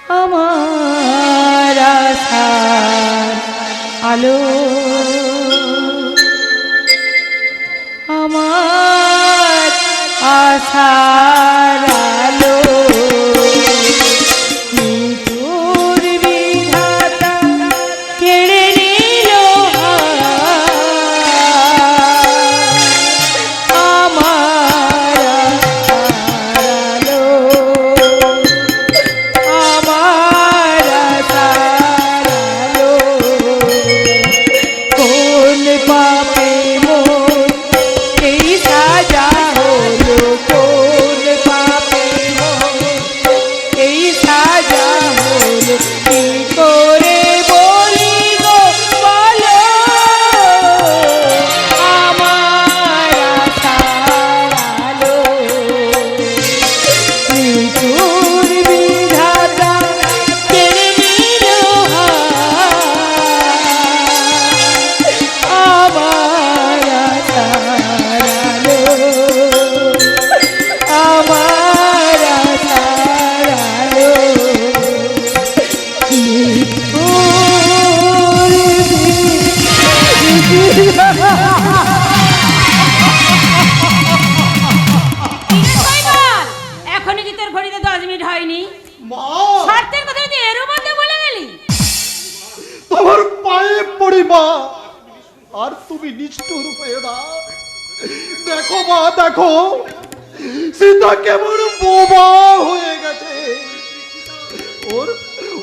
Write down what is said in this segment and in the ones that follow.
আমার আশার আলো, আমার আশার আলো। তোর বিধাতা কেড়ে নিল আমার আশার আলো, আমার আশার আলো। কোন পাপে মোর এই সাজা হলো, কোন পাপে মোর এই সাজা হলো, কি করে বলি গো বলো আমার আশার আলো। তোর বিধাতা কেড়ে নিল আমার আশার আলো, আমার আশার আলো। এখনই কি তোর ঘড়িতে 10 মিনিট হয়নি? মা, শর্তের কথা তুই এর মধ্যে বলে গেলি। তোমার পায়ে পড়ি মা, আর তুমি নিষ্ঠুর হয়ে না। দেখো মা, দেখো সীতা কেমন বোবা হয়ে গেছে। ওর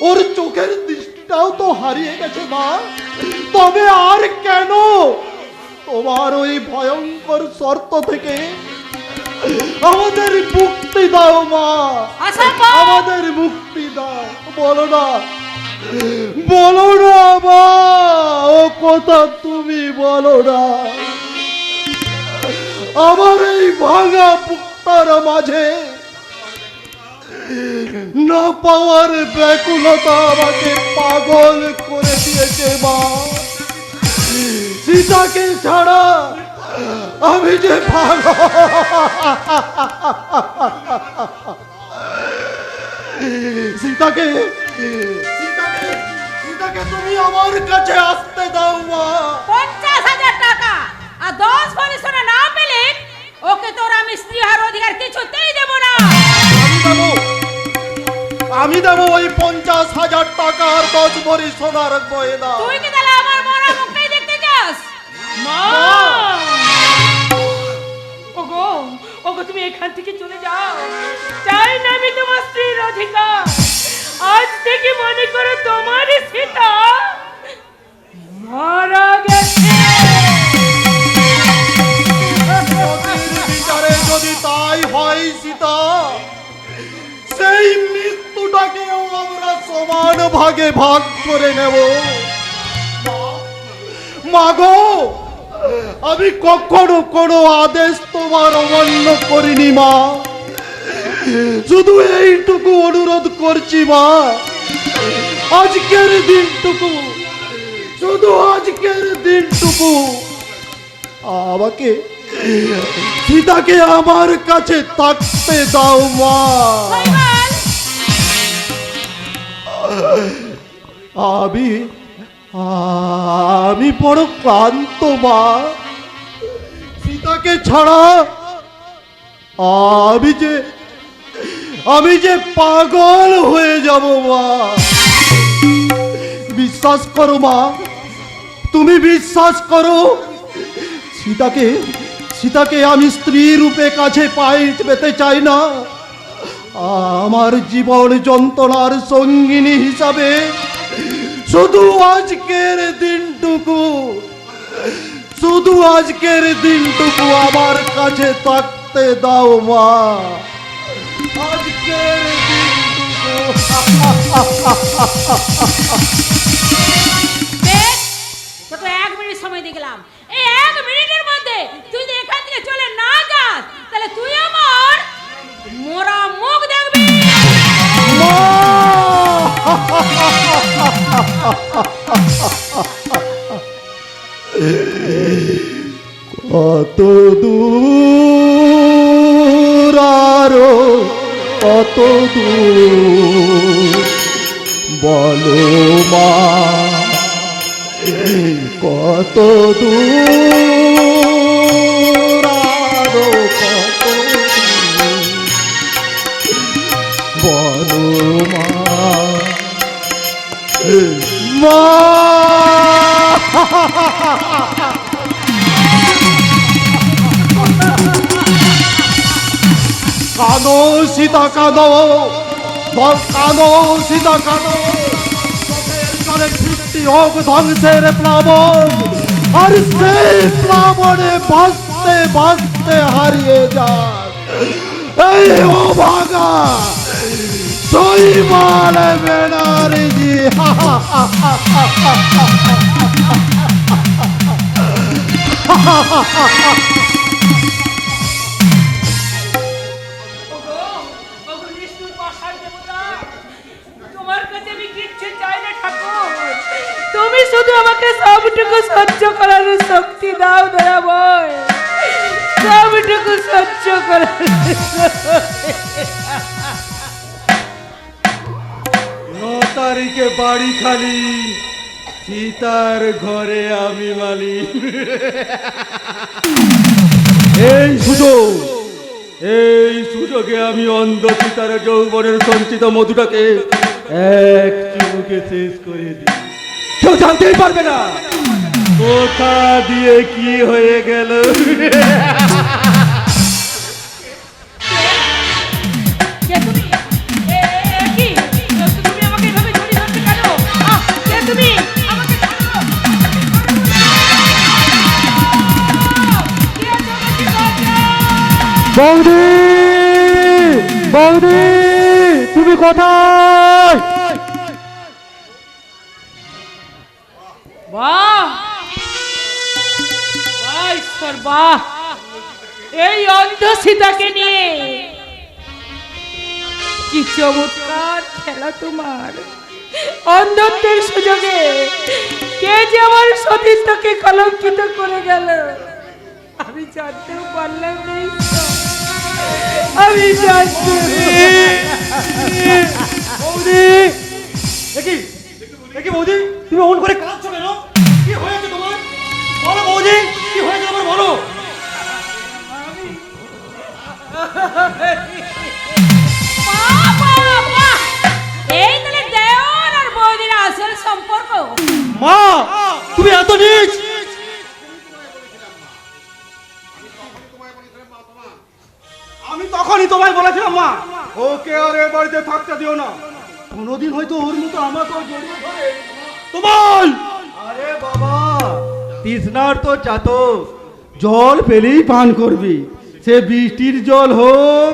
ওর চোখের দৃষ্টিটাও তো হারিয়ে গেছে মা। তবে আর কেন তোমার ওই ভয়ঙ্কর শর্ত থেকে আমাদের মুক্তি দাও মা, আমাদের মুক্তি দাও। বলো না, বলো না মা, ও কথা তুমি বলো না। আমার এই ভাঙা বুকটার মাঝে না পাওয়ার ব্যাকুলতা আমাকে পাগল করে দিয়েছে মা। সীতাকে ছাড়া আমি যে পাগল। সীতাকে সীতাকে সীতাকে তুমি আমার কাছে আসতে দাও মা। 50,000 টাকা আর 10 ভরি সোনা না পেলে ওকে তোর আমি স্ত্রী হওয়ার অধিকার কিছুতেই দেব না। আমি দেব ওই 50,000 টাকা আর 10 ভরি সোনার গয়না। তুই কি তাহলে আমার মরা মুখটাই দেখতে চাস? মা, ওগো ওগো তুমি এখান থেকে চলে যাও। চাই না আমি তোমার স্ত্রীর অধিকার। আজ থেকে মনে করো তোমার সীতা মারা গেছে। বিচারে যদি তাই হয় সীতা, সেই মৃত্যুটাকেও আমরা সমান ভাগে ভাগ করে নেব। মাগো, আমি কখনো কোনো আদেশ তোমার অমান্য করিনি মা। শুধু এইটুকু অনুরোধ করছি মা, আজকের দিনটুকু, শুধু আজকের দিনটুকু আমাকে সীতাকে আমার কাছে থাকতে দাও মা। আমি আমি বড় ক্লান্ত মা। সীতাকে ছাড়া আমি যে পাগল হয়ে যাব মা। বিশ্বাস করো মা, তুমি বিশ্বাস করো। সীতাকে আমি স্ত্রী রূপে কাছে পেতে চাই না। আমার জীবন যন্ত্রণার সঙ্গিনী হিসাবে শুধু আজকের দিনটুকু, শুধু আজকের দিনটুকু আমার কাছে থাকতে দাও মা। আজকের দিনটুকু। তোকে 1 মিনিট সময় দিয়ে গেলাম। এই 1 মিনিটের মধ্যে তুই যদি এখান থেকে চলে না যাস তাহলে তুই আমার মোরা মুখ দেখবি। কত দূর আরো কত দূর বলো মা কত দূর আরো কত দূর, বলো মা মা কানো সীতা কানো, কানো সীতা কানো, চোখের সৃষ্টি হোক ধ্বংসের প্লাবন, আর সেই প্লাবনে ভাসতে ভাসতে হারিয়ে যায় এই অভাগা জয়মাল ব্যানার্জি। তোমার কাছে আমি কিচ্ছু চাই না ঠাকুর, তুমি শুধু আমাকে সবটুকু সহ্য করার শক্তি দাও দয়াময়, সবটুকু সহ্য করার। 9 তারিখে বাড়ি খালি, সীতার ঘরে আমি মালিক। এই সুযোগে আমি অন্ধ সীতার যৌবনের সঞ্চিত মধুটাকে এক চুমুকে শেষ করে দিই, কেউ জানতেই পারবে না কোথা দিয়ে কি হয়ে গেল। কে তুমি? কি তুমি আমাকে এভাবে জড়িয়ে ধরতে কেন? কে তুমি? আমাকে ছাড়ো। বৌদি, বৌদি তুমি কোথায়? বাহ বাহ ঈশ্বর বাহ, এই অন্ধ সীতাকে নিয়ে কি চমৎকার খেলা তোমার। অন্ধত্বের সুযোগে কে যে আমার সতীত্বকে কলঙ্কিত করে গেল আমি জানতেও পারলাম না ঈশ্বর, আমি জানতে। বৌদি, দেখি দেখি বৌদি, তুমি অন করে কাঁদছো কেন? কি হয়েছে তোমার? বলো বৌদি, কি হয়েছে আমার বলো। এই তাহলে দেওর আর বৌদির আসল সম্পর্ক। মা তুমি এত নিচ! আমি তখনই তোমায় বলেছিলাম মা, ওকে আর এ বাড়িতে থাকতে দিও না, কোনোদিন হয়তো ওর মতো আমাকেও জড়িয়ে ধরে তোমায়। আরে বাবা, তৃষ্ণার তো চাতো, জল পেলেই পান করবি, সে বৃষ্টির জল হোক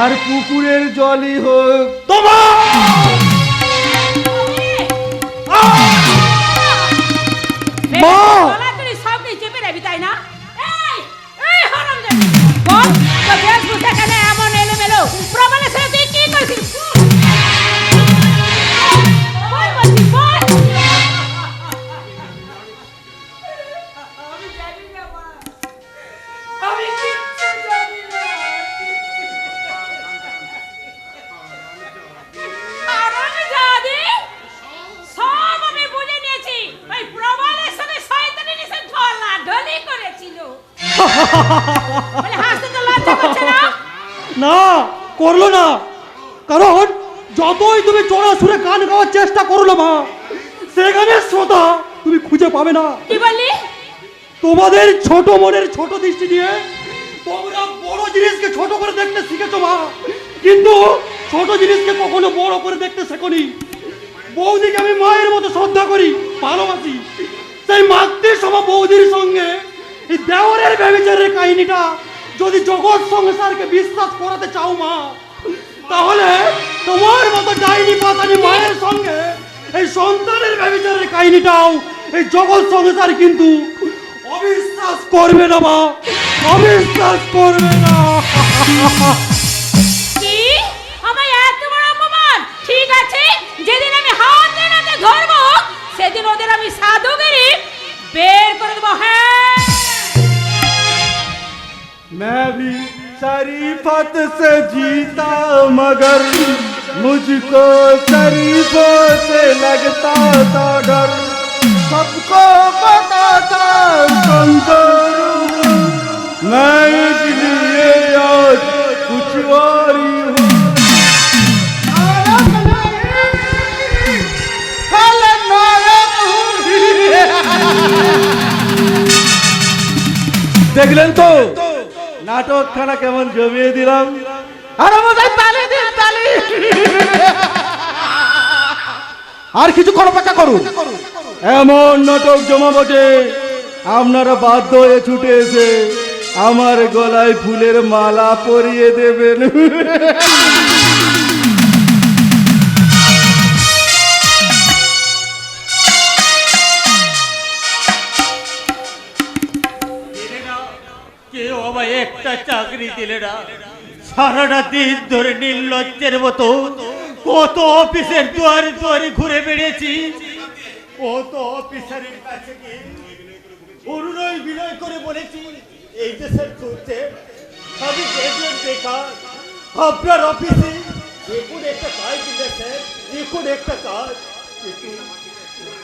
আর পুকুরের জলই হোক তোমার। মা সবকে চেপে রাখবি তাই না? এই হারামজাদি, বল তো বেশভূষা কেন এমন এলোমেলো? প্রবলের সাথে তুই কি করছিস? বল বলছি বল। আমি জানি না মা, আমি কিচ্ছু জানি না। হারামজাদি, সব আমি বুঝে নিয়েছি। ওই প্রবলের সাথে শয়তানি নিয়ে ঢলাঢলি করেছিল। বলে হাসতে তো লজ্জা করছে না? না, করলো না, কারণ যতই তুমি চড়া সুরে গান গাওয়ার চেষ্টা করলো মা, সেখানে শ্রোতা তুমি খুঁজে পাবে না। কি বললি? তোমাদের ছোট মনের ছোট দৃষ্টি দিয়ে তোমরা বড় জিনিসকে ছোট করে দেখতে শিখেছো মা, কিন্তু ছোট জিনিসকে কখনো বড় করে দেখতে শেখোনি। বৌদিকে আমি মায়ের মতো শ্রদ্ধা করি, ভালোবাসি, সেই মাতৃ সম বৌদির সঙ্গে এই দেওরের ব্যভিচারের কাহিনীটা যদি জগৎ সংসারকে বিশ্বাস করাতে চাও মা, তাহলে তোমার মতো ডাইনি পাতানি মায়ের সঙ্গে এই সন্তানের ব্যভিচারের কাহিনীটাও এই জগৎ সংসার কিন্তু অবিশ্বাস করবে না মা, অবিশ্বাস করবে না। কি? আমায় এত বড় অপমান? ঠিক আছে, যেদিন আমি হাতে নাতে ধরবো সেদিন ওদের আমি সাধুগিরি বের করে দেবো। হ্যাঁ, मैं भी शरीफत से जीता मगर मुझको शरीफों से लगता था डर, सबको पता था कमजोर हूँ मैं, इसलिए आज कुछ और ही हूँ। দেখলেন তো নাটক খানা কেমন জমিয়ে দিলাম। আর আমাদের তালি দিন, তালি। আর কিছু অপেক্ষা করুন, এমন নাটক জমাবো যে আপনারা বাধ্য হয়ে ছুটে এসে আমার গলায় ফুলের মালা পরিয়ে দেবেন। কেউ আমায় একটা চাকরি দিলে না, সারাটা দিন ধরে নির্লজ্জের মতো কত অফিসের দুয়ারে দুয়ারে ঘুরে বেড়েছি, কত অফিসারের কাছে গিয়ে অনুনয় বিনয় করে বলেছি এই দেশের চলছে আমি দেখলেন বেকার, আপনার অফিসে দেখুন একটা কাজ দিলেছেন, দেখুন একটা কাজ,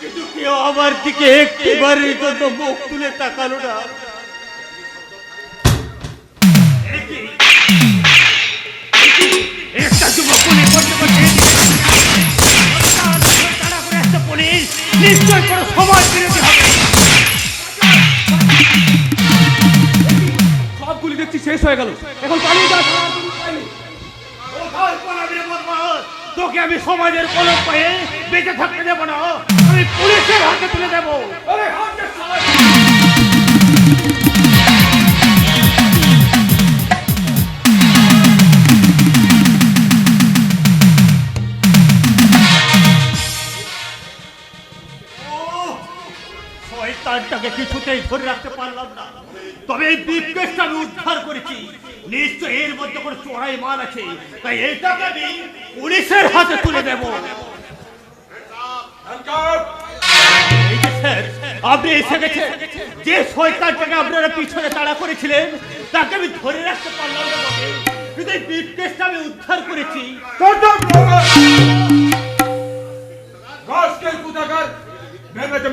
কিন্তু কেউ আমার দিকে একটিবারের জন্য মুখ তুলে তাকালো না। একটা যুবক পুলিশ একটা পুলিশ নিশ্চয় কোনো সমাজ বিরোধী হবে। সবগুলি দেখছি শেষ হয়ে গেল, এখন পালিয়ে যা। তোকে আমি সমাজের কলঙ্ক পায়ে বেঁচে থাকতে দেবো না, আমি পুলিশের হাতে তুলে দেবো। শয়তানটাকে কিছুতেই ধরে রাখতে পারলাম না, তবে এই বিপকেশটা আমি উদ্ধার করেছি, নিশ্চয় এর মধ্যে কোনো চোরাই মাল আছে, তাই এটাকে আমি পুলিশের হাতে তুলে দেব। এই যে স্যার, আপনি এসে গেছেন, যে শয়তানটাকে আপনারা পিছনে তাড়া করেছিলেন তাকে আমি ধরে রাখতে পারলাম না, কিন্তু এই বিপকেশটা আমি উদ্ধার করেছি।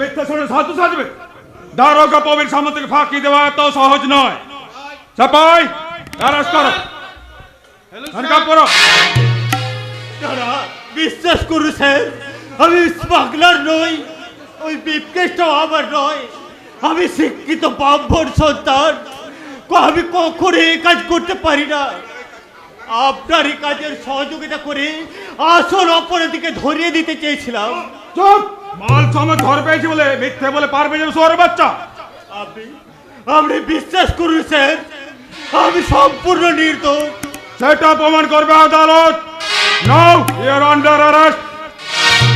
মিথ্যা শুনে সাধু সাজবে, দারোগা পবির সামনে থেকে ফাঁকি দেওয়া এত সহজ নয়। চাপাই অ্যারেস্ট করো, হ্যান্ডকাফ করো। তারা বিশ্বাস করু স্যার, আমি স্মাগলার নই, ওই বিপকেশটাও আমার নয়, আমি শিক্ষিত ব্রাহ্মণ সন্তান, আমি কখনো এই কাজ করতে পারি না। আপনার এই কাজের সহযোগিতা করে আসল অপরাধীকে ধরিয়ে দিতে চেয়েছিলাম। চুপ! মাল সময় ধর পেয়েছি বলে মিথ্যে বলে পারবে যে শহরের বাচ্চা। আপনি বিশ্বাস করুন স্যার, আমি সম্পূর্ণ নির্দোষ। সেটা প্রমাণ করবে আদালত। Now you are under arrest.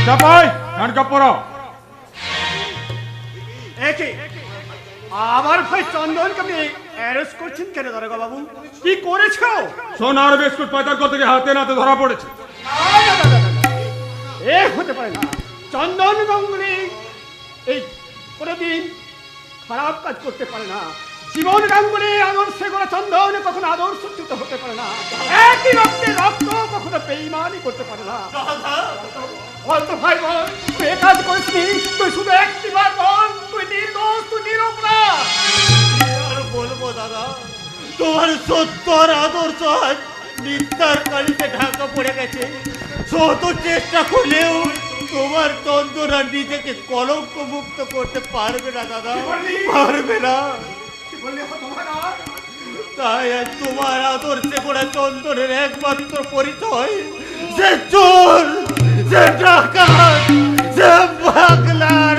চাপাই হ্যান্ডকাফ করো। একে আমার ভাই চন্দনকে আপনি অ্যারেস্ট করছেন কেন দারোগা বাবু? কি করেছো? সোনার বিস্কুট পাচার করতে গিয়ে হাতে নাতে ধরা পড়েছে। এ হতে পারে না, চন্দন গাঙ্গুলি এই কোনোদিন খারাপ কাজ করতে পারে না। জীবন গাঙ্গুলি আদর্শে গড়া চন্দন কখনো আদর্শচ্যুত হতে পারে না। একই রক্তে রক্ত কখনো বেঈমানি করতে পারে না। বল তো ভাই, বল তুই এ কাজ করিসনি, তুই শুধু একটিবার বল তুই নির্দোষ, তুই নিরপরাধ। আর বলবো দাদা, তোমার সত্য আর আদর্শ আজ মিথ্যার কালিতে ঢাকা পড়ে গেছে। শত চেষ্টা করলেও তোমার চন্দনা নিজেকে কলঙ্ক মুক্ত করতে পারবে না দাদা, পারবে না। তাই আজ তোমার আদর্শে পড়া চন্দনের একমাত্র পরিচয় যে চোর, যে ডাকাত, যে পাগলার।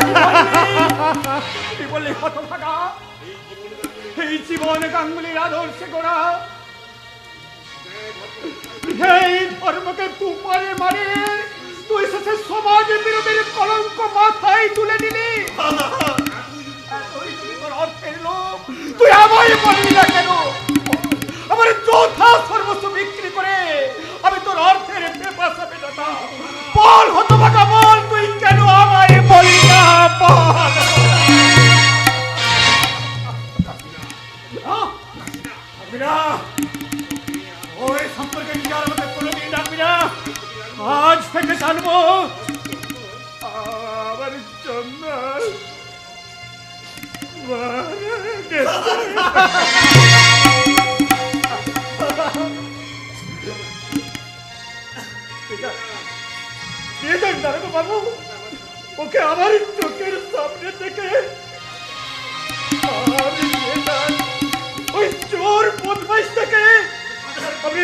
কি বললি হতভাগা? এই জীবন গাঙ্গুলির আদর্শে গোড়া এই ধর্মকে তুপারে মারে তুই শেষে সমাজ বিরোধীর কলঙ্ক মাথায় তুলে নিলি। অর্থের লোক তুই আমায় বললি না কেন? আমার যথা সর্বস্ব বিক্রি করে আমি তোর অর্থের পেপাসা পেটাতাম। বল হতভাগা, বল তুই কেন আমায় বললি না? বল। ওই সম্পর্কে নিজের মধ্যে কোনোদিন ডাকবি না। তোকে জানবো আমার চন্দন মারা গেছে। দিয়ে যান দারোগা বাবু, ওকে আমার চোখের সামনে থেকে আমি নিয়ে যান। ওই চোর বদমাইশ থেকে আমি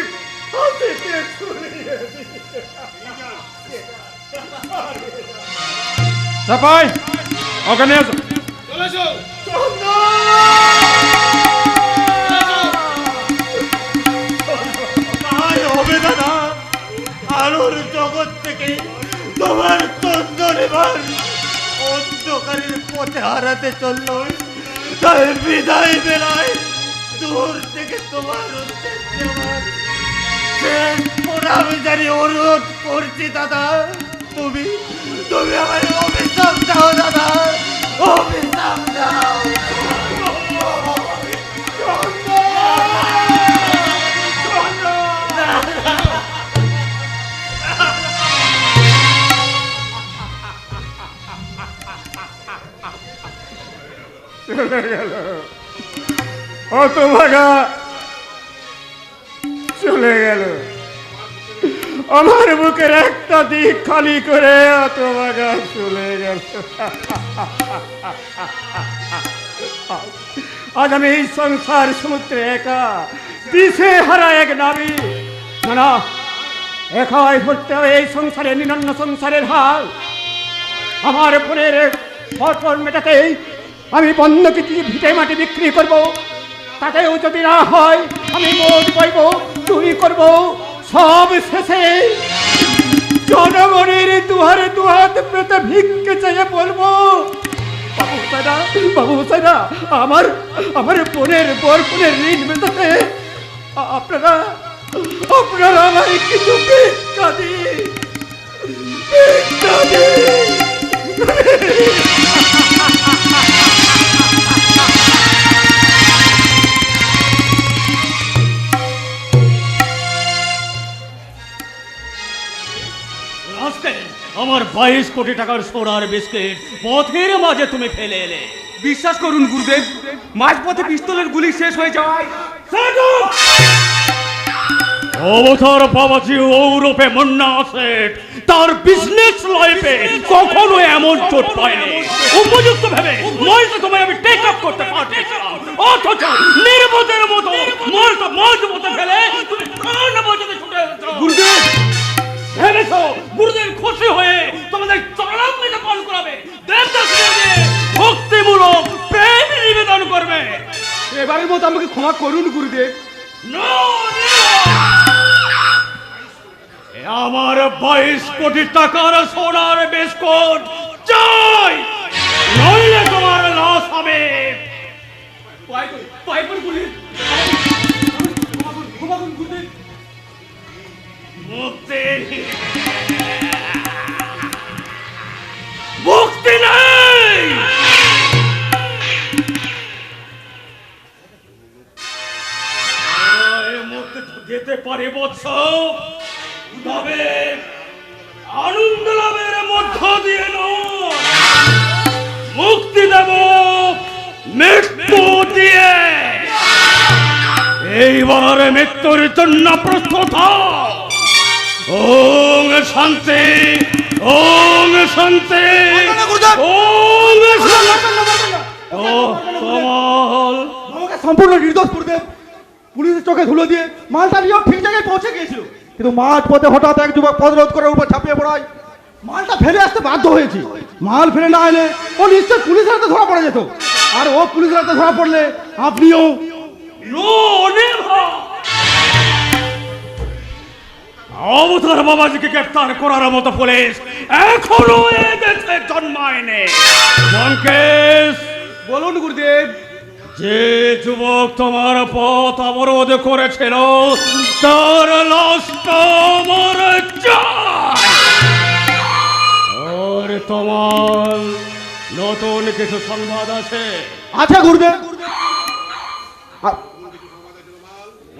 হাতে ছুড়িয়ে দিই। চাপাই ওখানে আসো। আর হবে দাদা, আলোর জগৎ থেকে তোমার চন্দন এবার অন্ধকারের পথে হারাতে চলল। তাই বিদায় বেলায় দূর থেকে তোমার উদ্দেশ্যে আমার শেষ প্রণামী জানিয়ে অনুরোধ করছি দাদা, তুমি তুমি আমায় অভিশাপ দাও দাদা, অভিশাপ দাও। চলে গেল হতভাগা, চলে গেল। আমার বুকের একটা দিক খালি করে হতভাগা চলে গেল। আজ আমি এই সংসার সমুদ্রে একা, দিশে হারা এক নারী। না, একাই ধরতে হবে এই সংসারে, নিরন্ন সংসারের হাল। আমার বোনের ফটফট মেটাতেই আমি বন্ধকে দিয়ে ভিটে মাটি বিক্রি করব। তাতেও যদি না হয় আমি মদ বইব, চুরি করব। সব শেষে জনগণের দুহারে দুহাত পেতে ভিক্ষে চেয়ে বলবো, বাবু সাইরা, বাবু সাইরা, আমার আমার বোনের বোনের ঋণ মেটাতে আপনারা আপনারা আমায় কিছু ভিক্ষা দিন, ভিক্ষা দিন। আমার 22 কোটি টাকার সোনার বিস্কিট পথের মাঝে তুমি ফেলে এলে। বিশ্বাস করুন গুরুদেব, মাঝপথে পিস্তলের গুলি শেষ হয়ে যাওয়ায় অবতার বাবাজি ওরূপে মুন্না সেট তার বিজনেস লাইফে কখনো এমন চোট পায়নি। উপযুক্ত ভেবে নয়তো তোমায় আমি টেক আপ করতে পারছিলাম, অথচ নির্বোধের মতো মালটা মাঝপথে ফেলে তুমি প্রাণ বাঁচাতে ছুটে এসেছো। গুরুদেব ভেবেছো গুরুদেব খুশি হয়ে তোমাদের চরণামৃত পান করাবে, দেবদাসীদের দিয়ে ভক্তিমূলক প্রেম নিবেদন করবে। এবারের মতো আমাকে ক্ষমা করুন গুরুদেব। No, আমার 22 কোটি টাকার সোনার বিস্কুট চাই, নইলে তোমার লস হবে। মুক্তি মুক্তি নেই। যেতে পারে বৎস, তবে আনন্দ লাভের মধ্য দিয়ে নয়, মুক্তি দেব মৃত্যু দিয়ে। এইবার মৃত্যুর জন্য প্রস্তুত হও। ওং শান্তি, ওং শান্তি, ওং শান্তি। ও কমল আমাকে সম্পূর্ণ নির্দোষ গুরুদেব। পুলিশের চোখে ধুলো দিয়ে মালটা নিয়েও ঠিক জায়গায় পৌঁছে গিয়েছিল, কিন্তু মাঝ পথে হঠাৎ এক যুবক পথরোধ করে উপর ঝাঁপিয়ে পড়ায় মালটা ফেলে আসতে বাধ্য হয়েছি। মাল ফেলে না এলে ও নিশ্চয় পুলিশের হাতে ধরা পড়ে যেত, আর ও পুলিশের হাতে ধরা পড়লে আপনিও। অবতার বাবাজিকে গ্রেফতার করার মতো পুলিশ এখনো এ দেশে জন্মায়নি। লঙ্কেশ, বলুন গুরুদেব। যে যুবক তোমার পথ অবরোধ করেছিল তার লাশটা আমার চাই। আর তোমার নতুন কিছু সংবাদ আছে? আচ্ছা গুরুদেব,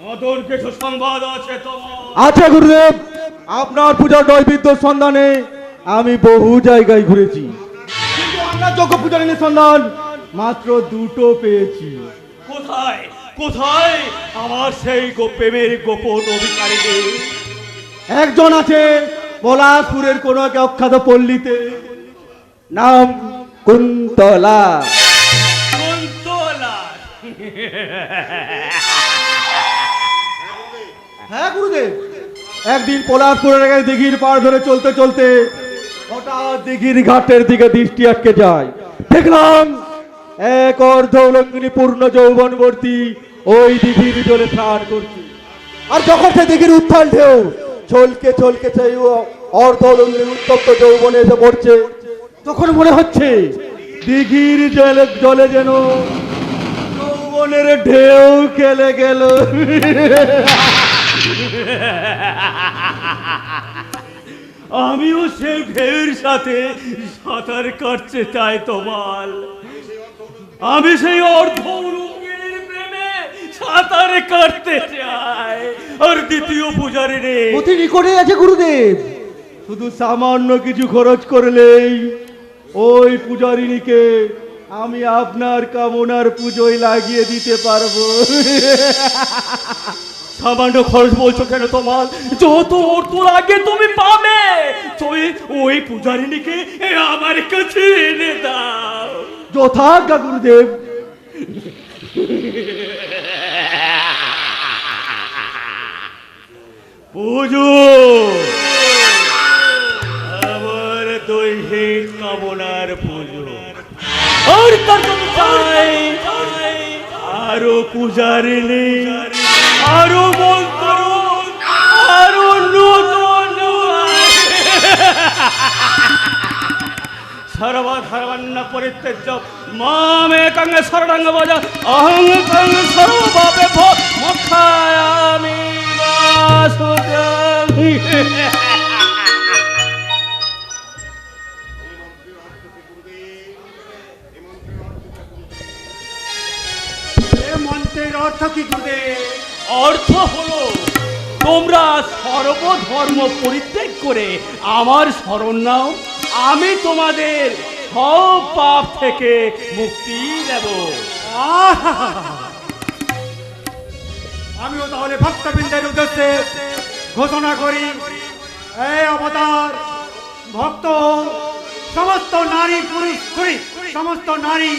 নতুন কিছু সংবাদ আছে তোমার? আচ্ছা গুরুদেব। আপনার পূজার নৈবেদ্যর সন্ধানে আমি বহু জায়গায় ঘুরেছি, কিন্তু আমরা যোগ্য পূজারিনীর সন্ধান মাত্র দুটো পেয়েছি। কোথায় কোথায় আমার সেই প্রেমের গোপন অধিকারীদের? একজন আছে পলাশপুরের কোন এক অখ্যাত পল্লীতে, নাম কুন্তলা। কুন্তলা? হ্যাঁ গুরুদেব, একদিন পলাশপুরের এক দিঘির পাড় ধরে চলতে চলতে হঠাৎ দিঘির ঘাটের দিকে দৃষ্টি আটকে যায়। দেখলাম এক অর্ধ উলঙ্গিনী পূর্ণ যৌবনবর্তী ওই দিঘির জলে স্নান করছে। আর যখন সে দিঘির উত্থান ঢেউ ছলকে ছলকে সেই অর্ধ উলঙ্গিনী উত্তপ্ত যৌবনে এসে পড়ছে, তখন মনে হচ্ছে দিঘির জলে যেন যৌবনের ঢেউ খেলে গেল। আমিও সেই ঢেউর সাথে সাঁতার কাটতে চাই তোমার। আমি সেই অর্ধ উলঙ্গিনীর প্রেমে সাঁতার কাটতে চাই। আর দ্বিতীয় পূজারী রে, অতি নিকটে আছে গুরুদেব, শুধু সামান্য কিছু খরচ করলেই ওই পূজারিনীকে আমি আপনার কামনার পুজোয় লাগিয়ে দিতে পারবো। সামান্য খরচ বলছো কেন তোমার? যত অর্থ লাগে তুমি পাবে। তুই ওই পূজারিনীকে আমার কাছে এনে দাও। যথাজ্ঞা গুরুদেব। পুজো আমার দৈহিক কামনার পুজো। আর তার জন্য চাই আরো পূজারিনী, আরো মন্ত্র, আরো নতুন সর্বধর্মান্ন পরিত্যজ্য মামেকং শরণং ভজ অহং কং সর্বপাপে ভো মোক্ষায়ামি বাসুদেব। মন্ত্রের অর্থ কি গুরুদেব? অর্থ হলো তোমরা সর্বধর্ম পরিত্যাগ করে আমার শরণ নাও, আমি তোমাদের সব পাপ থেকে মুক্তি দেব। আমিও তাহলে ভক্তবৃন্দের উদ্দেশ্যে ঘোষণা করি, এই অবতার ভক্ত সমস্ত নারী পুরুষ সমস্ত নারী,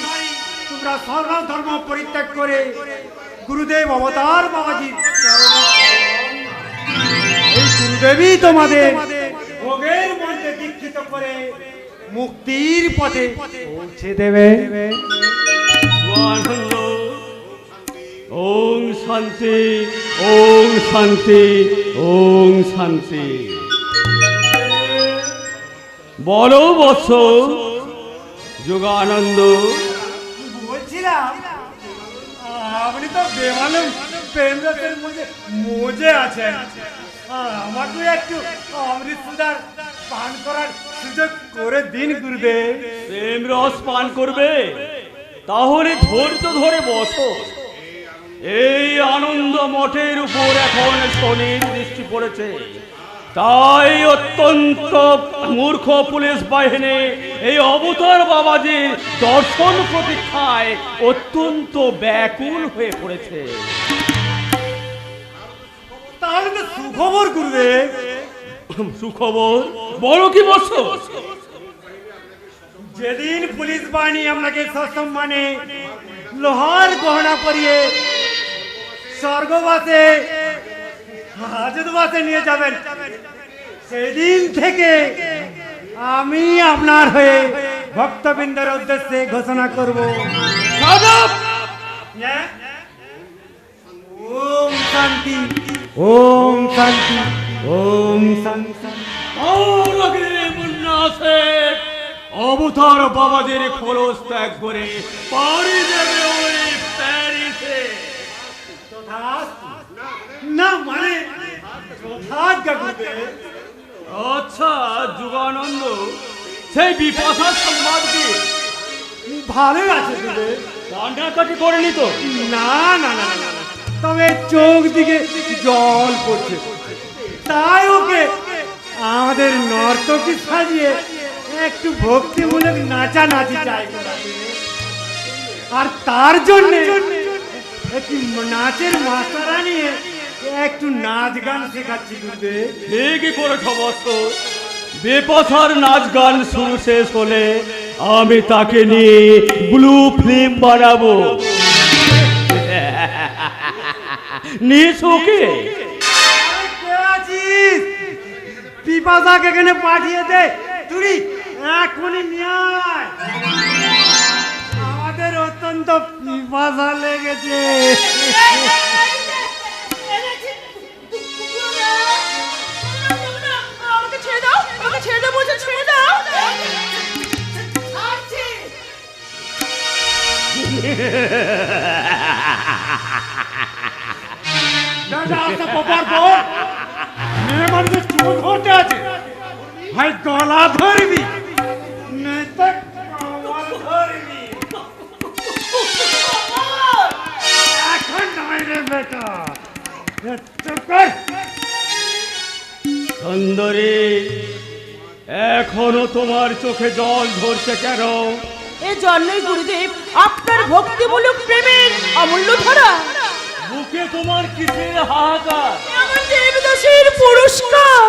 তোমরা সর্বধর্ম পরিত্যাগ করে গুরুদেব অবতার বাবাজি এই গুরুদেবই তোমাদের ভোগের মধ্যে দীক্ষিত করে মুক্তির পথে পৌঁছে দেবে। আনন্দ। ওম শান্তি, ওম শান্তি, ওম শান্তি। বলো বৎস যোগানন্দ। বলছিলাম আপনি তো বেমালুম প্রেমরসের মধ্যে মজে আছেন, আমাকে একটু অমৃত সুধার পান করার সুযোগ করে দিন গুরুদেব। প্রেম রস পান করবে? তাহলে ধৈর্য ধরে বসো। এই আনন্দ মঠের উপর এখন শনির দৃষ্টি পড়েছে, তাই অত্যন্ত মূর্খ পুলিশ বাহিনী এই অবতার বাবাজি দর্শন প্রতীক্ষায় অত্যন্ত ব্যাকুল হয়ে পড়েছে। তাহলে তো সুখবর গুরুদেব। সুখবর? বড় কি বস? যেদিন পুলিশ বাহিনী আপনাকে সসম্মানে লোহার গহনা পরিয়ে স্বর্গবাসে হাজতবাসে নিয়ে যাবেন, সেদিন থেকে আমি আপনার হয়ে ভক্তবৃন্দের উদ্দেশ্যে ঘোষণা করব, ওম শান্তি, ওম শান্তি, ওম শান্তি। অবতার বাবাদের খরচ ত্যাগ করে পাড়ি দেবে ওই প্যারিসে। না মানে যথাজ্ঞা গুরুদেব। আচ্ছা যুগানন্দ, সেই বিপাশার সংবাদ কি? ভালো আছে গুরুদেব। কান্নাকাটি করেনি তো? না না না না, তবে চোখ দিকে জল পড়ছে, তাই ওকে আমাদের নর্তকী সাজিয়ে একটু ভক্তিমূলক নাচানাচি চাই, আর তার জন্য একটি নাচের মাস্টারা নিয়ে একটু নাচ গান শেখাচ্ছি গুরুদেব। ঠিকই করেছ বৎস। বেপথার নাচ গান শুরু শেষ হলে আমি তাকে নিয়ে ব্লু ফিল্ম বানাবো। নিশুকে কে আছিস? পিপাসাকে এখানে পাঠিয়ে দে, তুই এখনই নিয়ে আয়। আমাদের অত্যন্ত পিপাসা লেগেছে। আমাকে ছেড়ে দাও, আমাকে ছেড়ে দাও বলছে, ছেড়ে দাও। মেয়ে মানুষের চুল ধরতে আছে, ভাই গলা ধরবি নয়তো কমর ধরবি। এখন নয় রে বেটা, চুপ কর। সুন্দরী, এখনো তোমার চোখে জল ধরছে কেন? এ জন্যই গুরুদেব আপনার ভক্তিমূলক প্রেমের অমূল্য ধারা, বুকে তোমার কিসের হাহাকার? আমার দেবদাসের পুরস্কার।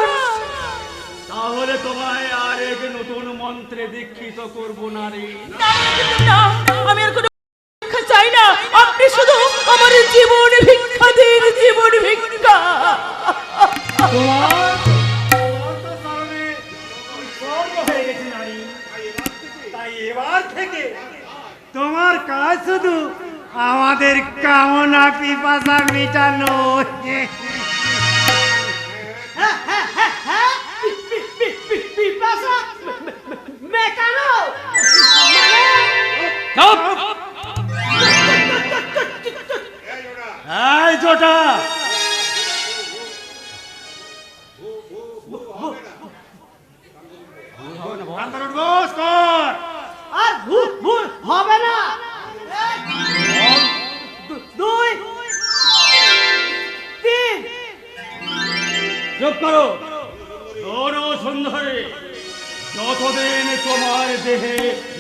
তাহলে তোমায় আর এক নতুন মন্ত্রে দীক্ষিত করব না রে। না, আমি আর কোনো ভিক্ষা চাই না, আপনি শুধু আমার জীবন ভিক্ষা দিন, জীবন ভিক্ষা। তোমার তো কারণে স্বর্গ হয়ে গেছে নারী, তাই এবার থেকে তোমার কাজ শুধু আমাদের কামনা পিপাসা মেটানো। পিপাসা মেটানো চুপ! এই জোটা, আর ভুল হবে না। দুই তিন। চুপ করো। শোনো সুন্দরী, যতদিন তোমার দেহে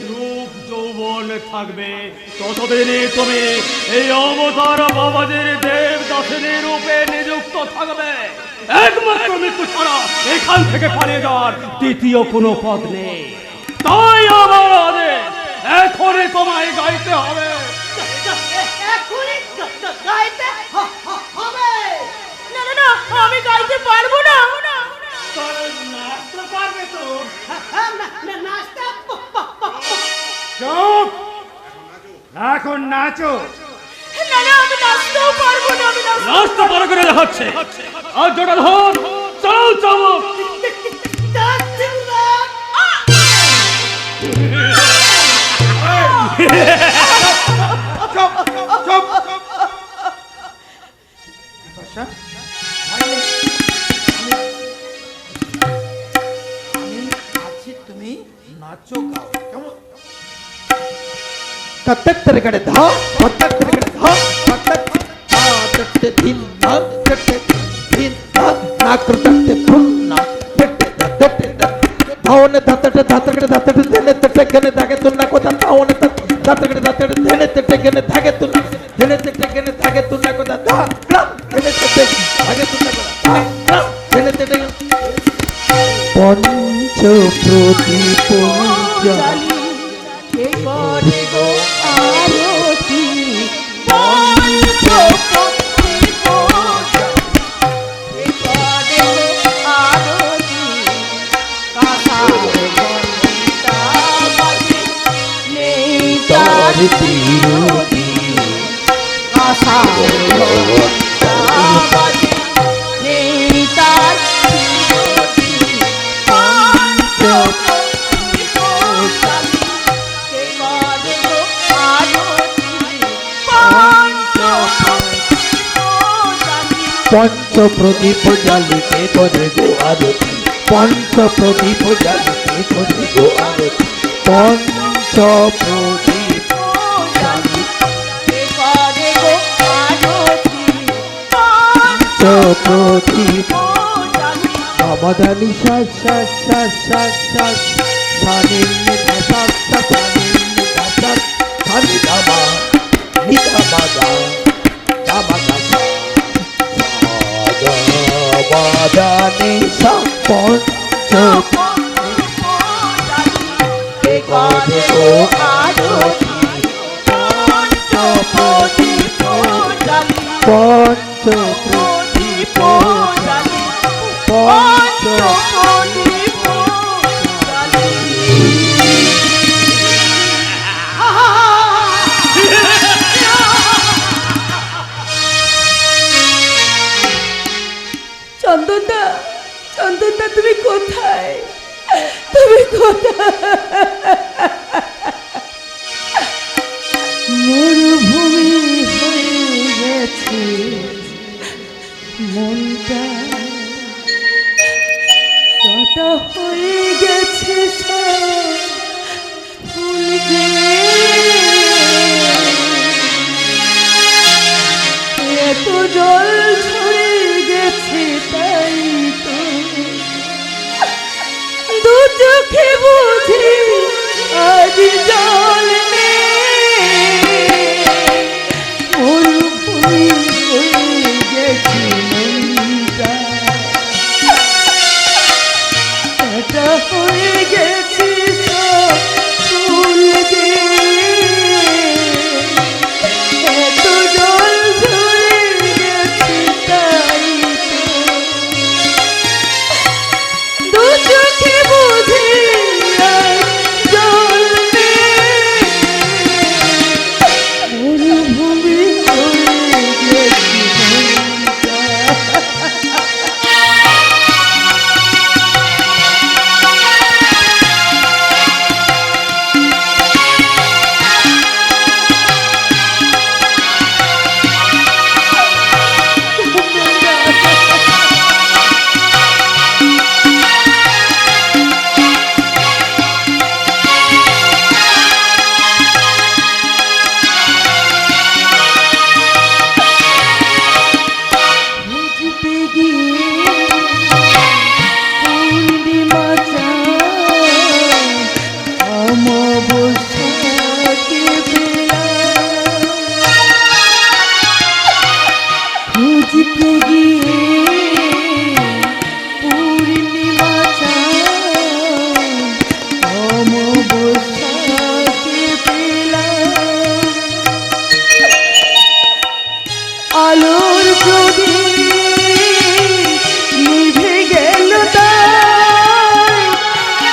রূপ যৌবন থাকবে ততদিনই তুমি এই অবতার বাবাদের দেবদাসিনী রূপে নিযুক্ত থাকবে। একমাত্র মৃত্যু ছাড়া এখান থেকে পালিয়ে যাওয়ার দ্বিতীয় কোনো পথ নেই। তাই আমার আদেশ, এখনই তোমায় গাইতে হবে। না না না, আমি গাইতে পারবো না। নাচতে পারবে তো? চুপ! এখন নাচো। না না, আমি নাচতেও পারবো না, আমি নাচতে রাস্তা পার করে দেখাচ্ছে। আর জোটা ধর, চলো চাবুক। চুপ চুপ। তুমি নাচো গাও কেমন? তত্তক তরে করে ধা, তত্তক তরে করে ধা, তত্তক ধা তত্তে দিন ধা, তত্তে দিন ধা, না করতে ফুল না, তত্তে ধাওনে ধাতটে ধাতটে ধাতটে দেনে তটে গনে থাকে তুলনা কথা ধাওনে ধাতটে ধাতটে দেনে তটে গনে থাকে তুলনা দেনে তটে গনে থাকে তুলনা কথা ধা গ্রাম দেনে তটে থাকে তুলনা কথা ধা গ্রাম দেনে তটে পঞ্চ প্রদীপ জালি কে করে গো আরতি, পঞ্চ প্রদীপ জালি কে করে গো আরতি, কাঁসার ঘণ্টা বাজে নেই তার বিরতি, কাঁসার ঘণ্টা বাজে নেই তার বিরতি, পঞ্চ প্রদীপ জালি কে করে গো আরতি, পঞ্চ প্রদীপ জালি। পঞ্চ প্রদীপ জালিতে করে গো আরতি, পঞ্চ প্রদীপ জালিতে করে গো আরতি, পঞ্চ প্রদীপ জালি কে করে গো আরতি, পঞ্চ প্রদীপ জালি। গামাধানি সা সা সা সা সা সানি নি ধা সা সা সানি নি ধা সা সানি গামা নি গামা গা গামা গা সা গামাধানি সা পঞ্চ কে করে গো আরতি পঞ্চ প্রদীপ পঞ্চ প্রদীপ পঞ্চ চন্দনদা, চন্দনদা, তুমি কোথায়? তুমি কোথায়? মরুভূমি হয়ে গেছে মনটা, কাটা হয়ে গেছে সব ফুল দিয়ে। এত জল ঝরে গেছে তাই তো দু চোখে বুঝি আজ জল নেই। মরুভূমি হয়ে গেছে মনটা, কাটা হয়ে গেছে সব ফুল দিয়ে। এত জল ঝরে গেছে তাই তো দু চোখে বুঝি আর জল নেই। মরুভূমি হয়ে গেছে মনটা। বুঝতে গিয়ে পূর্ণিমা চাঁদ অমাবস্যাকে পেলাম। খুঁজতে গিয়ে পূর্ণিমা চাঁদ অমাবস্যাকে পেলাম। আলোর প্রদীপ নিভে গেল তাই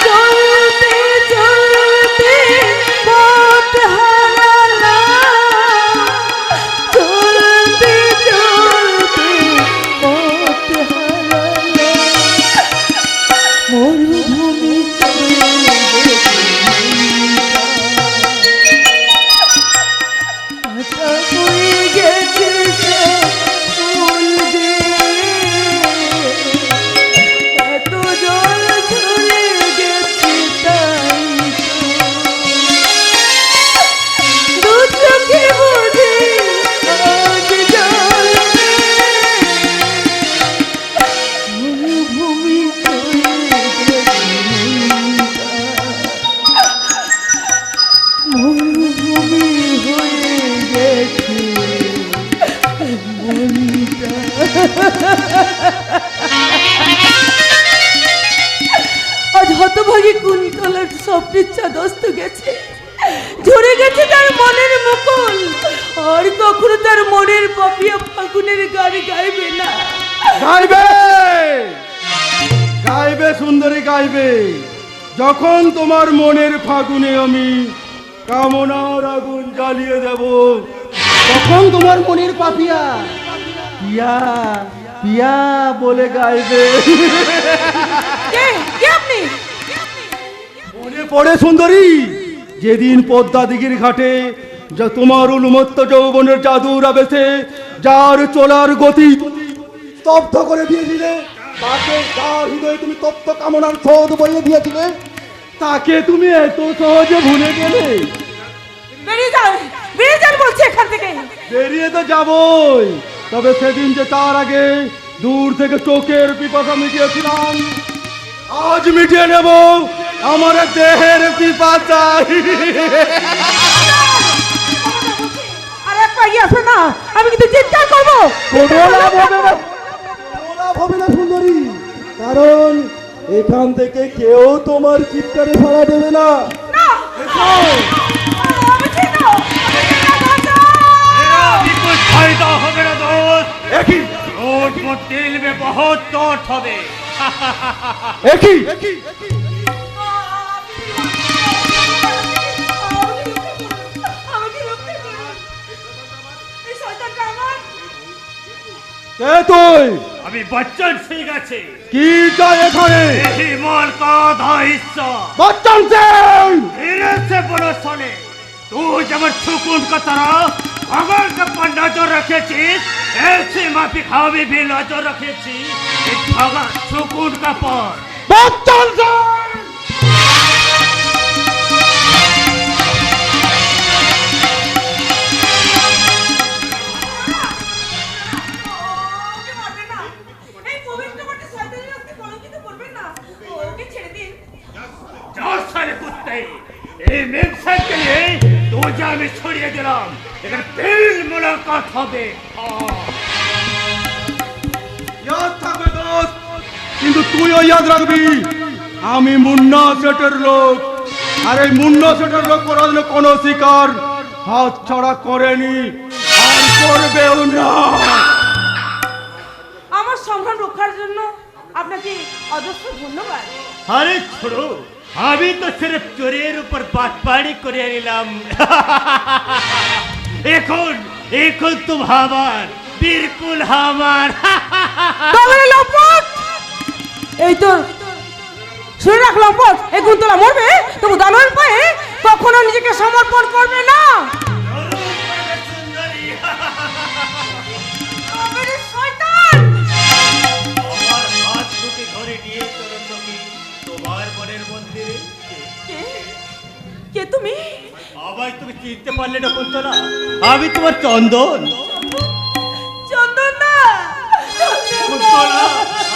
চলতে চলতে পথ হারালাম। চলতে চলতে পথ হারালাম। মরুভূমি হয়ে গেছে কাটা হয়ে গেছে সব ফুল দিয়ে। এত জল ঝরে গেছে তাই তো দু চোখে বুঝি আজ জল নেই। মরুভূমি হয়ে গেছে মনটা, মরুভূমি হয়ে গেছে মনটা। আজ হতভাগী কুন্তলার স্বপ্নের চাঁদস্ত গেছে, ঝরে গেছে তার মনের মুকুল। আর কখনো তার মনের পাপিয়া ফাগুনের গান গাইবে না। গাইবে গাইবে সুন্দরী গাইবে। যখন তোমার মনের ফাগুনে আমি কামনার আগুন জ্বালিয়ে দেব, তখন তোমার মনের পাপিয়া পিয়া পিয়া বলে গাইবে। কে কে আপনি? মনে পড়ে সুন্দরী, যেদিন পদ্মা দিঘির ঘাটে যা তোমার উন্মত্ত যৌবনের জাদুর আবেশে যার চলার গতি স্তব্ধ করে দিয়েছিলে, তাকে যার হৃদয়ে তুমি তপ্ত কামনার স্রোত বইয়ে দিয়েছিলে, তাকে তুমি এত সহজে ভুলে গেলে? বেরিয়ে যাও, বেরিয়ে যান বলছি এখান থেকে। বেরিয়ে তো যাবই, তবে সেদিন যে তার আগে দূর থেকে চোখের পিপাসা মিটিয়েছিলাম, আজ মিটিয়ে নেব আমার দেহের পিপাসা। আরে পাই আসো না, আমি কিন্তু চিৎকার করবো। কোনো লাভ হবে না, কোনো লাভ হবে না সুন্দরী, কারণ এখান থেকে কেউ তোমার চিৎকারে সাড়া দেবে না। আমি ঠিক না, अभी कुछ फायदा হবে না दोस्त। रोज वो दिल में बहुत चोट হবে। একই কে তুই? अभी बच्चन सिंह আছে। কি চাই এখানে? यही माल का आधा हिस्सा। বচ্চন সিং! धीरे से बोलो सोने। तू जब सुकून का तरह अगर पर नजर रखेছিস, ऐसे माफी खावी भी नजर रखेছিস, इस अगर सुकून का पर। বচ্চন সিং! যাও সারে কুত্তে, এই মেমসার के लिए दो जा আমি ছড়িয়ে দিলাম, এখানে দিল মুলাকাত হবে। ইয়াদ থাকবে দোস্ত, কিন্তু তুইও ইয়াদ রাখবি আমি মুন্না সেটের লোক, আর এই মুন্না সেটের লোক করার জন্য কোনো শিকার হাত ছাড়া করেনি আর করবেও না। আমার সম্মান রক্ষার জন্য আপনাকে অজস্র ধন্যবাদ। আরে ছোড়ো, আমি তো সির্ফ চোরের উপর বাটপাড়ি করে নিলাম। এখন এখন তুম আমার, বিলকুল আমার। তাহলে লম্পট, এই তো শুনে রাখ লম্পট, এই কুন্তলা মরবে তবু দানবের পায়ে কখনো নিজেকে সমর্পণ করবে না। আরে শয়তান! আমার হাত দুটি ধরে নিয়ে চলো সখী তোমার মনের মন্দিরে। কে কে তুমি? আমায় তুমি চিনতে পারলে না কুন্তলা? আমি তোমার চন্দন। চন্দন দা, কুন্তলা,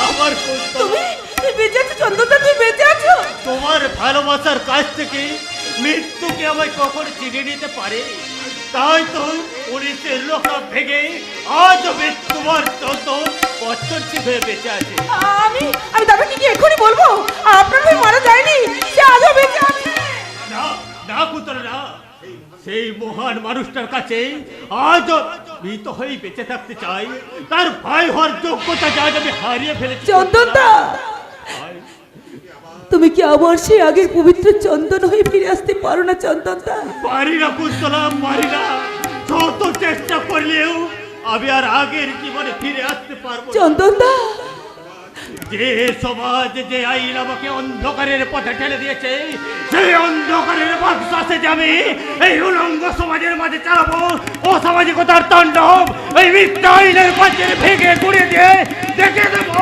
আমার কুন্তলা। তুমি বেঁচে আছো? চন্দন দা তুমি বেঁচে আছো? তোমার ভালোবাসার কাছ থেকে মৃত্যুকে আমায় কখনো চিনে নিতে পারে, তাই তো পুলিশের লোকা ভেঙে আজ আমি তোমার চন্দন বচ্চন সিং হয়ে বেঁচে আছে। আমি আমি দাদাকে কি এখনই বলবো আপনার ভাই মারা যায়নি, সে আজও বেঁচে আছে? না না কুন্তলা না, সেই মহান মানুষটার কাছে আজ মৃত হয়ে বেঁচে থাকতে চাই। তার ভাই হওয়ার যোগ্যতা যা আমি হারিয়ে ফেলেছি। চন্দন দা, তুমি কি আবার সেই আগের পবিত্র চন্দন হয়ে ফিরে আসতে পারো না? চন্দন দা, পারি না কুন্তলা, পারি না। যত চেষ্টা করলেও আমি আর আগের জীবনে ফিরে আসতে পারবো না। চন্দন দা, যে সমাজ, যে আইন আমাকে অন্ধকারের পথে ঠেলে দিয়েছে, সেই অন্ধকারের বাক্সাসে যাবে এই উলঙ্গ সমাজের মাঝে চালাবো অসামাজিকতার তাণ্ডব। এই মিথ্যা আইনের পাঁচের ভেঙে গুড়িয়ে দিয়ে দেখে দেবো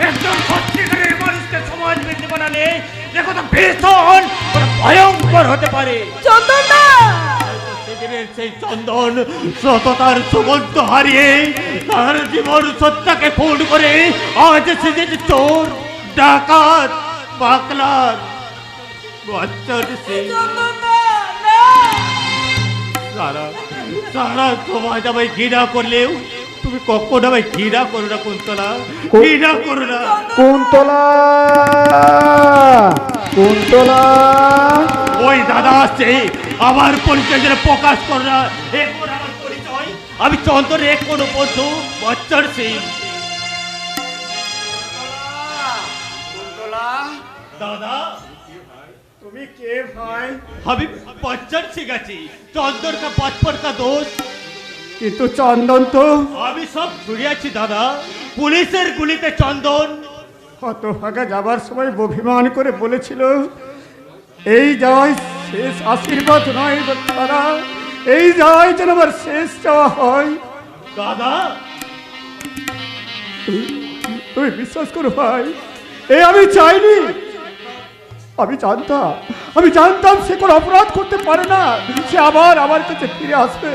একজন সত্যিকারের মানুষকে সমাজ বৃদ্ধি বানালে যে কত ভীষণ, কত ভয়ঙ্কর হতে পারে। চন্দন দা, সেদিনের সেই চন্দন সততার সুগন্ধ হারিয়ে তার জীবন সত্যাকে খুন করে আজ সেজেছে চোর, ডাকাত, পাকলার বচ্চন সিং। চন্দন দা, না! সারা সারা সমাজ আমায় ঘৃণা করলেও তুমি কখনো আমায় ঘৃণা করো না কুন্তলা, ঘৃণা করো না। কুন্তলা, কুন্তলা! ওই দাদা আসছে, আমার পরিচয় যেন প্রকাশ করো না। এখন আমার পরিচয়, আমি চন্দনের এক কোনো বন্ধু বচ্চন সিং। দাদা, তুমি কে ভাই? আমি বচ্চন সিং আছি, চন্দন কা বচপন কা দোস্ত। কিন্তু চন্দন তো আমি সব শুনিয়াছি দাদা, পুলিশের গুলিতে চন্দন। হতভাগা যাবার সময় অভিমান করে বলেছিল এই যাওয়াই শেষ আশীর্বাদ নয় তারা, এই যাওয়াই যেন আমার শেষ চাওয়া হয়। দাদা, তুমি বিশ্বাস করো ভাই, এই আমি চাইনি। আমি জানতাম সে কোনো অপরাধ করতে পারে না, সে আবার আমার কাছে ফিরে আসবে।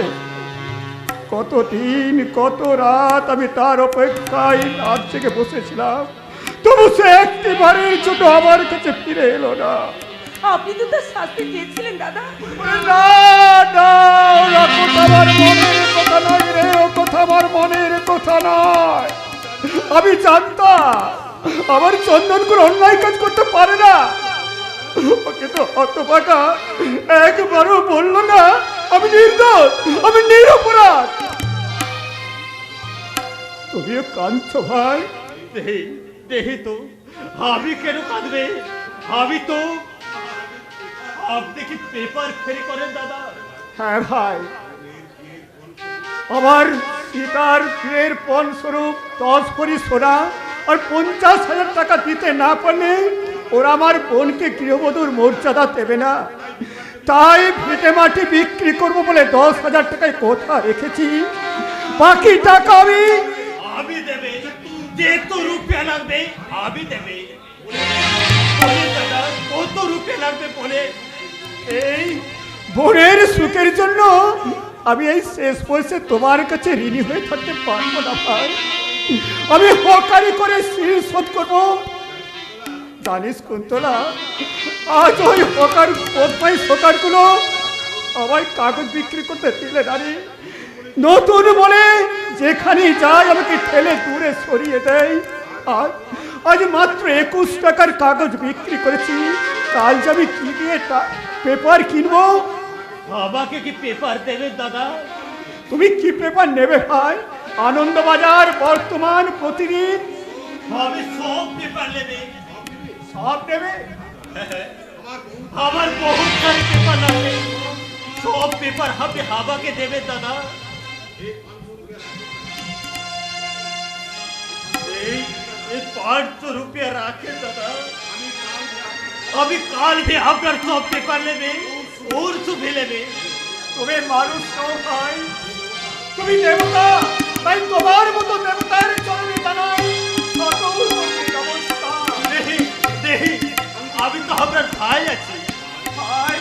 কত দিন কত রাত আমি তার অপেক্ষায় রাত থেকে বসেছিলাম, তবু সে একটিবারের জন্য আমার কাছে ফিরে এলো না। আপনি তো তার শাস্তি দিয়েছিলেন দাদা। না না, ওরা কথা আমার মনের কথা নয় রে, ও কথা আমার মনের কথা নয়। আমি জানতাম আমার চন্দন কোনো অন্যায় কাজ করতে পারে না, ওকে তো হতভাগা একবারও বললো না আমি নির্দোষ, আমি নিরপরাধ। তুমিও কাঁদছো ভাই? দেহি তো আমি কেন কাঁদবে? আমি তো, আপনি কি পেপার ফেরি করেন দাদা? হ্যাঁ ভাই, আমার সীতার ফিরের পণ স্বরূপ 10 ভরি সোনা আর 50,000 টাকা দিতে না পারলে ওরা আমার বোনকে গৃহবধূর মর্যাদা দেবে না, তাই ভিটে মাটি বিক্রি করবো বলে 10,000 টাকায় কথা রেখেছি। বাকি টাকা আমি দেবে, যে তো রুপিয়া লাগবে আমি দেবে। দাদা কত রুপিয়া লাগবে বলে? এই বোনের সুখের জন্য আমি এই শেষ বয়সে তোমার কাছে ঋণী হয়ে থাকতে পারবো না ভাই। আমি হকারি করে ঋণ শোধ করবো। জানিস কুন্তলা, আজ ওই হকার বদমাই হকারগুলো আমার কাগজ বিক্রি করতে দিলে নারী নতুন বলে যেখানে যায় আমাকে ঠেলে দূরে সরিয়ে দেয়। আর আজ মাত্র 21 টাকার কাগজ বিক্রি করেছি, কাল যে আমি কি দিয়ে পেপার কিনবো। আমাকে কি পেপার দেবে দাদা? তুমি কি পেপার নেবে ভাই? আনন্দবাজার, বর্তমান, প্রতিদিন? আমি সব পেপার নেবে। সব নেবে? আমার বহুত সারি পেপার লাগবে, সব পেপার আপনি আমাকে দেবে দাদা। এই 500 রুপিয়া রাখে দাদা, আমি কাল भी আপনার সব পেপার নেবে, ওর সুভে নেবে। তুমি মানুষ নও ভাই, তুমি দেবতা, তাই তোমার মতো দেবতার চরণে জানাই সকল নমস্কার। দেহি দেহি, আমি তো আপনার ভাই আছি ভাই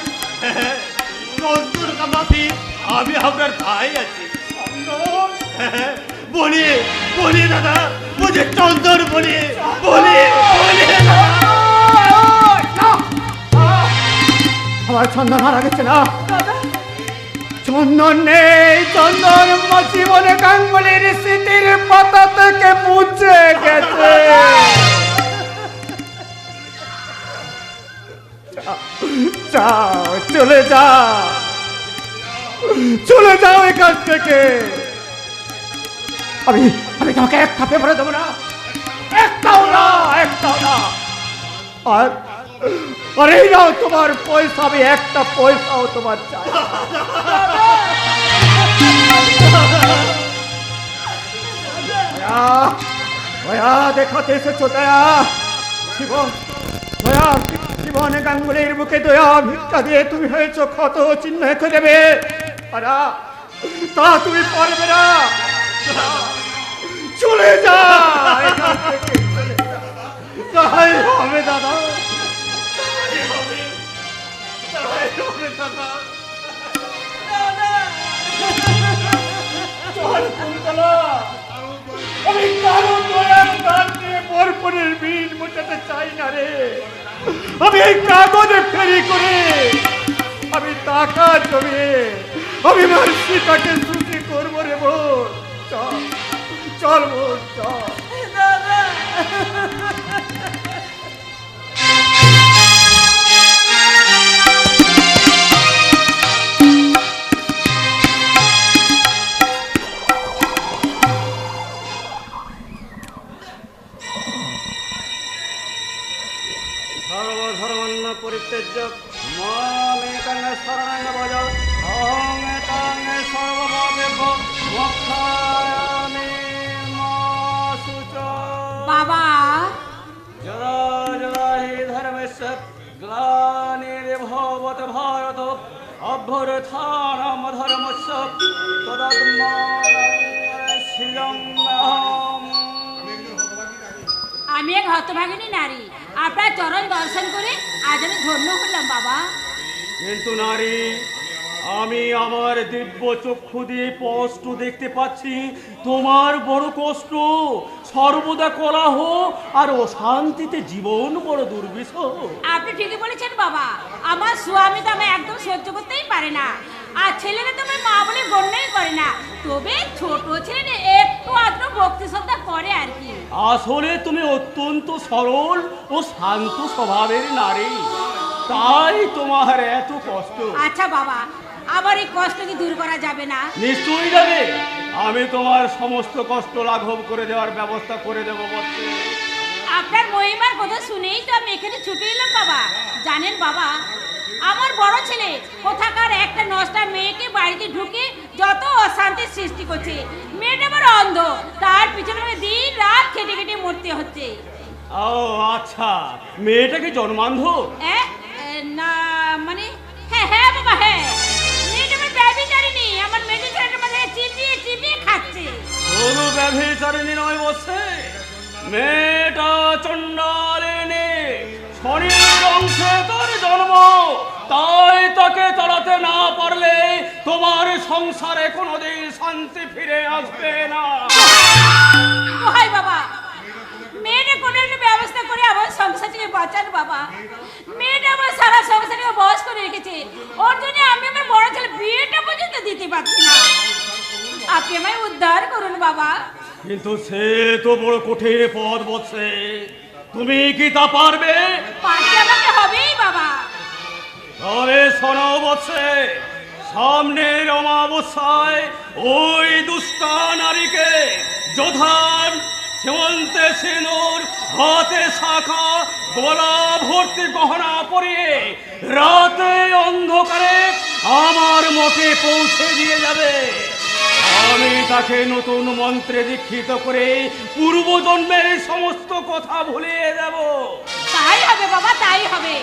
চন্দুর কামাফি, আমি আপনার ভাই আছি। চন্দন, बोलिए बोलिए दादा, मुझे चंदन बोलिए बोलिए बोलिए না, আমার চন্দন হারা গেছে না। চন্দন নেই, চন্দন জীবনে গাঙ্গুলির স্মৃতির পাতা থেকে মুছে গেছে। যাও, চলে যাও, চলে যাও এখান থেকে। আমি আমি তোমাকে একটা পেপারে দেবো না, একটাও না, একটাও না। আর আর এই নাও তোমার পয়সা, আমি একটা পয়সাও তোমার চাই। দয়া দেখাতে এসেছো, দয়া জীবন, দয়া জীবনে গাঙ্গুলির বুকে দয়া ভিক্ষা দিয়ে তুমি হয়েছো ক্ষত চিহ্ন রেখে দেবে। তা তুমি পারবে না, চলে যা এখান থেকে, তাই হবে দাদা, তাই হবে দাদা। চল কুন্তলা, আমি কারো দয়ার দান দিয়ে বরপরের বিন মোটাতে চাই না রে। আমি এই কাগজে ফেরি করে, আমি টাকা জমিয়ে আমি আমার সীতাকে সুখী করবো রে বোন। চল চল বোন, চল। সর্বধর্মান্ন পরিত্যজ্য মামেকং শরণং ভজ অহং তং সর্বপাপেভ্যো মোক্ষামি মা শুচ। বাবা, যদা যদা হি ধর্মস্য গ্লানির্ভবত ভারত অভ্যুত্থানম ধর্মস্য তদাত্মানং সৃজম্যহম। আমি এক হতভাগিনী নারী, আপনার চরণ দর্শন করে আজ আমি ধন্য হলাম বাবা। কিন্তু নারী, আমি আমার দিব্য চক্ষু দিয়ে স্পষ্ট দেখতে পাচ্ছি তোমার বড় কষ্ট, সর্বদা কলহ আর অশান্তিতে জীবন বড় দুর্বিষহ। আপনি ঠিকই বলেছেন বাবা, আমার স্বামী তো আমি একদম সহ্য করতেই পারে না, আর ছেলেরা তো আমার মা বলে গণ্যই করে না। তবে ছোট ছেলে একটু আধটু ভক্তি শ্রদ্ধা করে আর কি। আসলে তুমি অত্যন্ত সরল ও শান্ত স্বভাবের নারী, তাই তোমার এত কষ্ট। আচ্ছা বাবা, আবার এই কষ্ট কি দূর করা যাবে না? নিশ্চয়ই যাবে, আমি তোমার সমস্ত কষ্ট লাঘব করে দেওয়ার ব্যবস্থা করে দেবো বলছে। আপনার মহিমার কথা শুনেই তো আমি এখানে ছুটে এলাম বাবা। জানেন বাবা, আমার বড় ছেলে কোথাকার একটা নষ্টা মেয়েকে বাড়িতে ঢুকে যত অশান্তির সৃষ্টি করছে। মেয়েটা আমার অন্ধ, তার পিছনে আমি দিন রাত খেটে খেটে মরতে হচ্ছে। ও আচ্ছা, মেয়েটাকে জন্মান্ধ? না মানে হ্যাঁ হ্যাঁ বাবা, হ্যাঁ, মেয়েটা আমার ব্যভিচারিণী, আমার মেয়েদের ছেলেটার মাঝে চিবিয়ে চিবিয়ে খাচ্ছে। কোনো ব্যভিচারিণী নয় বসে, মেয়েটা চণ্ডালিনী, শরীর অংশে তার জন্ম, তাই তাকে তাড়াতে না পারলে তোমার সংসারে কোনোদিন শান্তি ফিরে আসবে না। হাই বাবা, মেয়েটা কোনো একটা ব্যবস্থা করে আমার সংসার থেকে বাঁচান বাবা। মেয়েটা আমার সারা সংসারকে বস করে রেখেছে, ওর জন্য আমি আমার বড় ছেলে বিয়েটা পর্যন্ত দিতে পারছি না। আপনি আমায় উদ্ধার করুন বাবা। কিন্তু সে তো বড় কঠিন পথ বসে, তুমি কি তা পারবে? পারতে আমাকে হবেই বাবা। তবে শোনো বসে, সামনের অমাবস্যায় ওই দুষ্টা নারীকে যোধান সীমন্তে সিঁদুর, হাতে শাখা, গলা ভর্তি গহনা পরিয়ে রাতে অন্ধকারে আমার মঠে পৌঁছে দিয়ে যাবে। আমি তাকে নতুন মন্ত্রে দীক্ষিত করে পূর্বজন্মের সমস্ত কথা ভুলিয়ে দেব। তাই হবে বাবা, তাই হবে।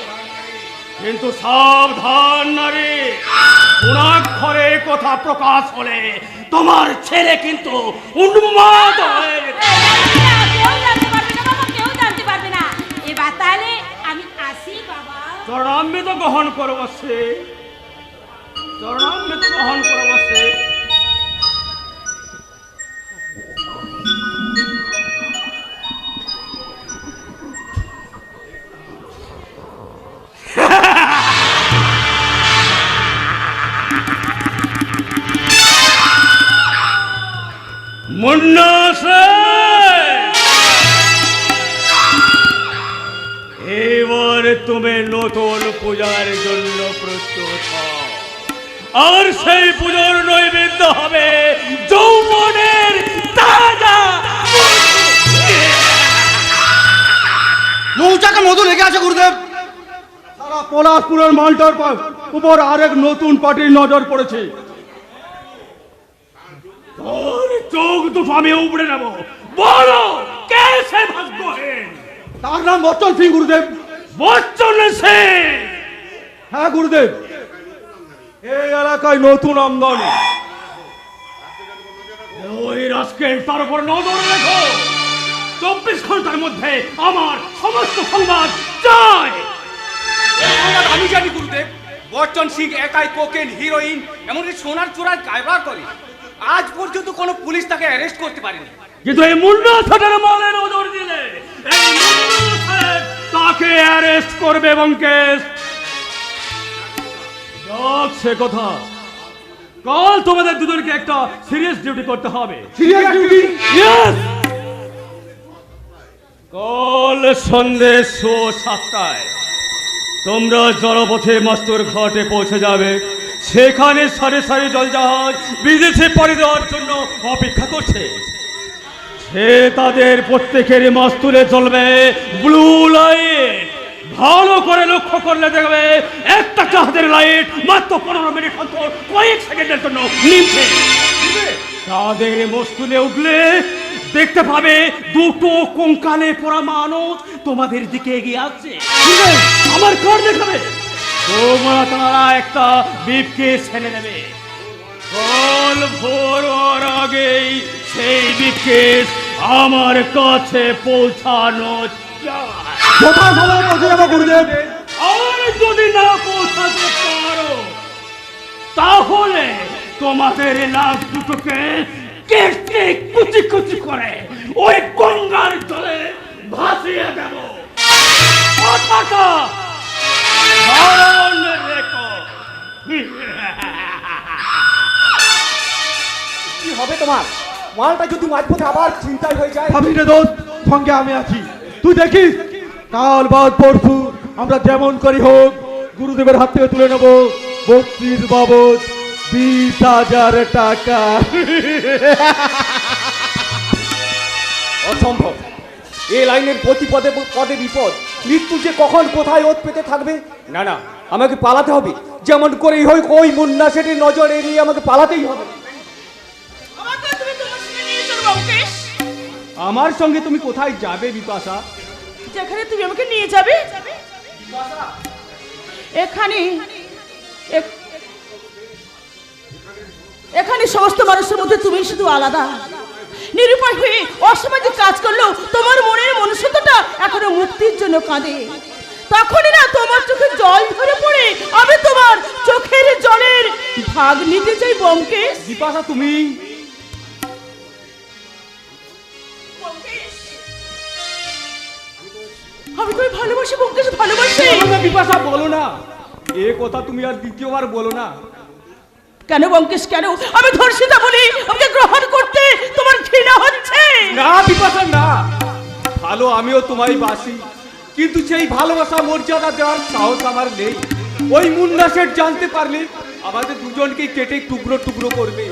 কিন্তু সাবধান নারী, গুণাক্ষরে কথা প্রকাশ হলে তোমার ছেলে কিন্তু উন্মাদ হয়ে যেতে। কেউ জানতে পারবে না বাবা, কেউ জানতে পারবে না। এবার তাহলে আমি আসি বাবা। চরণামৃত গ্রহণ করো বসে, চরণামৃত গ্রহণ করো বসে। মুন্না এবার তুমি নতুন পূজার জন্য প্রস্তুত হও, আর সেই পূজার নৈবেদ্য হবে যৌবনের তাজা মৌচাকে মধু লেগে আছে গুরুদেব। সারা পলাশপুরের মালটার উপর আরেক নতুন পার্টির নজর পড়েছে। তোর চোখ দুটো আমি উপড়ে নেব। বলো, কে সে ভাগ্যহীন? তার নাম বচ্চন সিং গুরুদেব। বচ্চন সিং? হ্যাঁ গুরুদেব, এই এলাকায় নতুন আমদানি। ওই রাজকের তার উপর নজর রেখো। 24 ঘন্টার মধ্যে আমার সমস্ত সংবাদ চাই। আমি জানি গুরুদেব, বচ্চন সিং একাই কোকেন, হিরোইন, এমনকি সোনার চূড়ার কারবার করে। আজ পর্যন্ত কোনো পুলিশ তাকে অ্যারেস্ট করতে পারেনি। কিন্তু এই মুন্না ছাটার মালে নজর দিলে এই মুন্না সাহেব তাকে অ্যারেস্ট করবে এবং কেস যাক সে কথা। কাল তোমাদের দুজনকে একটা সিরিয়াস ডিউটি করতে হবে। Serious duty? ইয়েস, কাল সন্ধ্যে 7:30 তোমরা জলপথে মাস্তুর ঘাটে পৌঁছে যাবে। সেখানে সারি সারি জলজাহাজ বিদেশে পাড়ি দেওয়ার জন্য অপেক্ষা করছে। সে তাদের প্রত্যেকের মাস্তুরে চলবে ব্লু লাইট। ভালো করে লক্ষ্য করলে দেখবে একটা জাহাজের লাইট মাত্র 15 মিনিট অন্তর কয়েক সেকেন্ডের জন্য নিমছে। তাদের মস্তুলে উঠলে দেখতে পাবে দুটো কঙ্কালে পোড়া মানুষ তোমাদের দিকে এগিয়ে আসছে। আমার কার দেখাবে, তারা একটা বিপকে ছেড়ে দেবে। কাল ভোর হওয়ার আগেই সেই বিপকেশ আমার কাছে পৌঁছানো চাই। যথাসময়ে পৌঁছে যাবো গুরুদেব। আর যদি না পৌঁছাতে পারো তাহলে তোমাদের লাশ দুটোকে কেটে কুচি কুচি করে ওই গঙ্গার জলে ভাসিয়ে দেব। কথাটা স্মরণ রেখো। কি হবে তোমার? মালটা যদি মাঝপথে আবার চিন্তায় হয়ে যায়। ভাবি রে দোস্ত, সঙ্গে আমি আছি, তুই দেখিস কাল বাদ পরশু আমরা যেমন করি হোক গুরুদেবের হাত থেকে তুলে নেবো বকশিস বাবদ 20,000 টাকা। অসম্ভব। এই লাইনের প্রতি পদে পদে বিপদ, মৃত্যু যে কখন কোথায় ওত পেতে থাকবে। না না, আমাকে পালাতে হবে, যেমন করেই হোক ওই মুন্না সেটির নজর এড়িয়ে আমাকে পালাতেই হবে। আমাকে তুমি তোমার সঙ্গে নিয়ে চলো ব্যোমকেশ। আমার সঙ্গে তুমি কোথায় যাবে বিপাশা? যেখানে তুমি আমাকে নিয়ে যাবে। এখানে এখানে সমস্ত মানুষের মধ্যে তুমি শুধু আলাদা, নিরুপায় হয়ে অসামাজিক কাজ করলেও তোমার মনের মনুষ্যত্বটা এখনো মুক্তির জন্য কাঁদে। তখনই না তোমার চোখে জল ধরে পড়ে আমি তোমার চোখের জলের ভাগ নিতে চাই ব্যোমকেশ। বিপাশা তুমি আমি তোকে ভালোবাসি ব্যোমকেশ, ভালোবাসি। বলো না বিপাশা, বলো না এ কথা, তুমি আর দ্বিতীয়বার বলো না। কেন ব্যোমকেশ, কেন? আমি ধর্ষিতা বলি আমাকে গ্রহণ করতে তোমার ঘৃণা হচ্ছে? না বিপাশা না, ভালো আমিও তোমায় বাসি, কিন্তু সেই ভালোবাসা মর্যাদা দেওয়ার সাহস আমার নেই। ওই মুন্না শেঠ জানতে পারলে আমাদের দুজনকে কেটে টুকরো টুকরো করবে।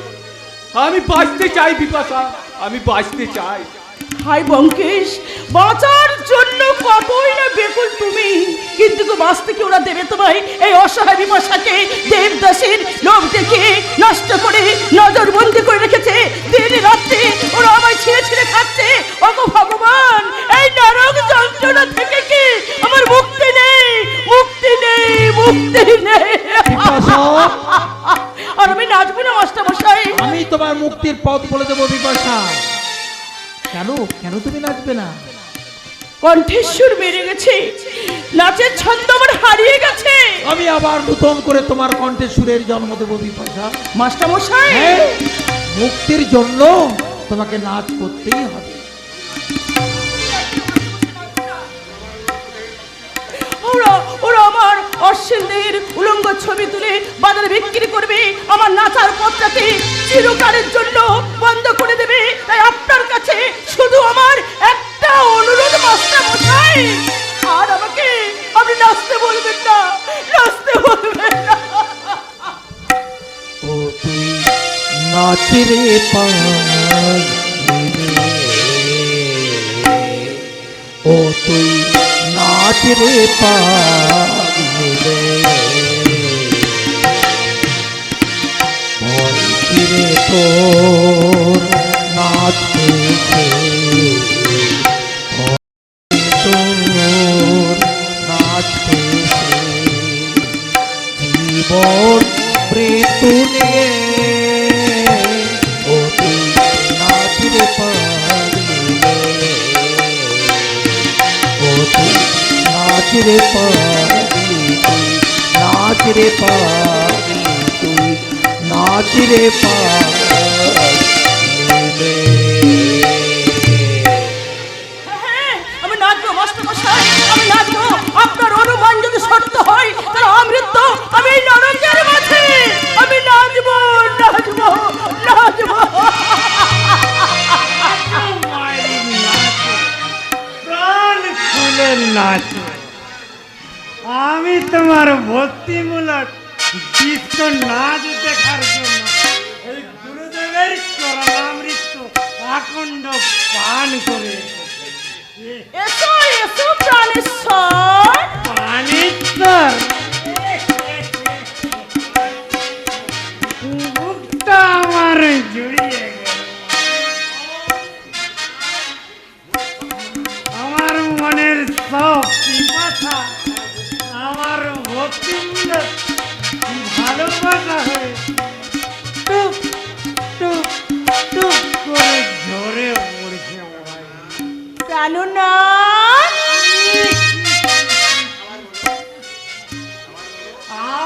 আমি বাঁচতে চাই বিপাশা, আমি বাঁচতে চাই। হাই ব্যোমকেশ, বাঁচার জন্য কতই না বেকুল তুমি, কিন্তু বাঁচতে কি ওরা দেবে তোমায়? এই অসহায় বিপাশাকে দেবদাসের লোভ দেখে নষ্ট করে নজরবন্দি করে রেখেছে। দিন রাত্রি ওরা আমায় ছিঁড়ে ছিঁড়ে খাচ্ছে। ওগো ভগবান, এই নরক যন্ত্রণা থেকে কি আমার মুক্তি নেই? মুক্তি নেই, মুক্তি নেই। আর আমি নাচবো না মাস্টারমশাই। আমি তোমার মুক্তির পথ বলে দেবো বিপাশা। কেন কেন তুমি নাচবে না? কণ্ঠেশ্বর বেড়ে গেছে, নাচের ছন্দ আমার হারিয়ে গেছে। আমি আবার নতুন করে তোমার কণ্ঠে সুরের জন্ম দেবো বিপাশা। মাস্টারমশাই, হ্যাঁ, মুক্তির জন্য তোমাকে নাচ করতেই হবে। ওরা ওরা আমার অশ্লীল দেহের উলঙ্গ ছবি তুলে বাজারে বিক্রি করবে, আমার নাচার পথটাকে চিরকালের জন্য বন্ধ করে দেবে। তাই আপনার কাছে শুধু আমার একটা অনুরোধ মাস্টারমশাই, আর আমাকে আপনি নাচতে বলবেন না, নাচতে বলবেন না। ও তুই নাচ রে পাগলি, ও তুই নাচ রে পাগলি, মন রে তোর নাচ দেখে, তোর নাচ দেখে জীবন মৃত্যু নিয়ে, ও তুই নাচ রে পাগলি, ও তুই নাচ রে পাগলি, তুই নাচ রে পাগলি, তুই নাচ রে পাগলি। হ্যাঁ, আমি নাচবো মাস্টারমশাই, আমি নাচবো। আপনার অনুমান যদি সত্য হয় তাহলে আমৃত্যু আমি এই নরকের মাঝে আমি নাচবো, নাচবো, নাচবো। প্রাণ খুলে নাচ। আমি তোমার ভক্তিমূলক বিশ্ব নাচ দেখার জন্য এই গুরুদেবের চরণামৃত আখণ্ড পান করে এসো এসো প্রাণেশ্বর। পানিশ্বর বুকটা আমার জুড়িয়ে গেল। আমার মনের সব পিপাসা, আমার ভক্তিমূলক ভালোবাসা হয়ে টুপ টুপ টুপ করে ঝরে পড়ছে আমার। প্রাণনাথ,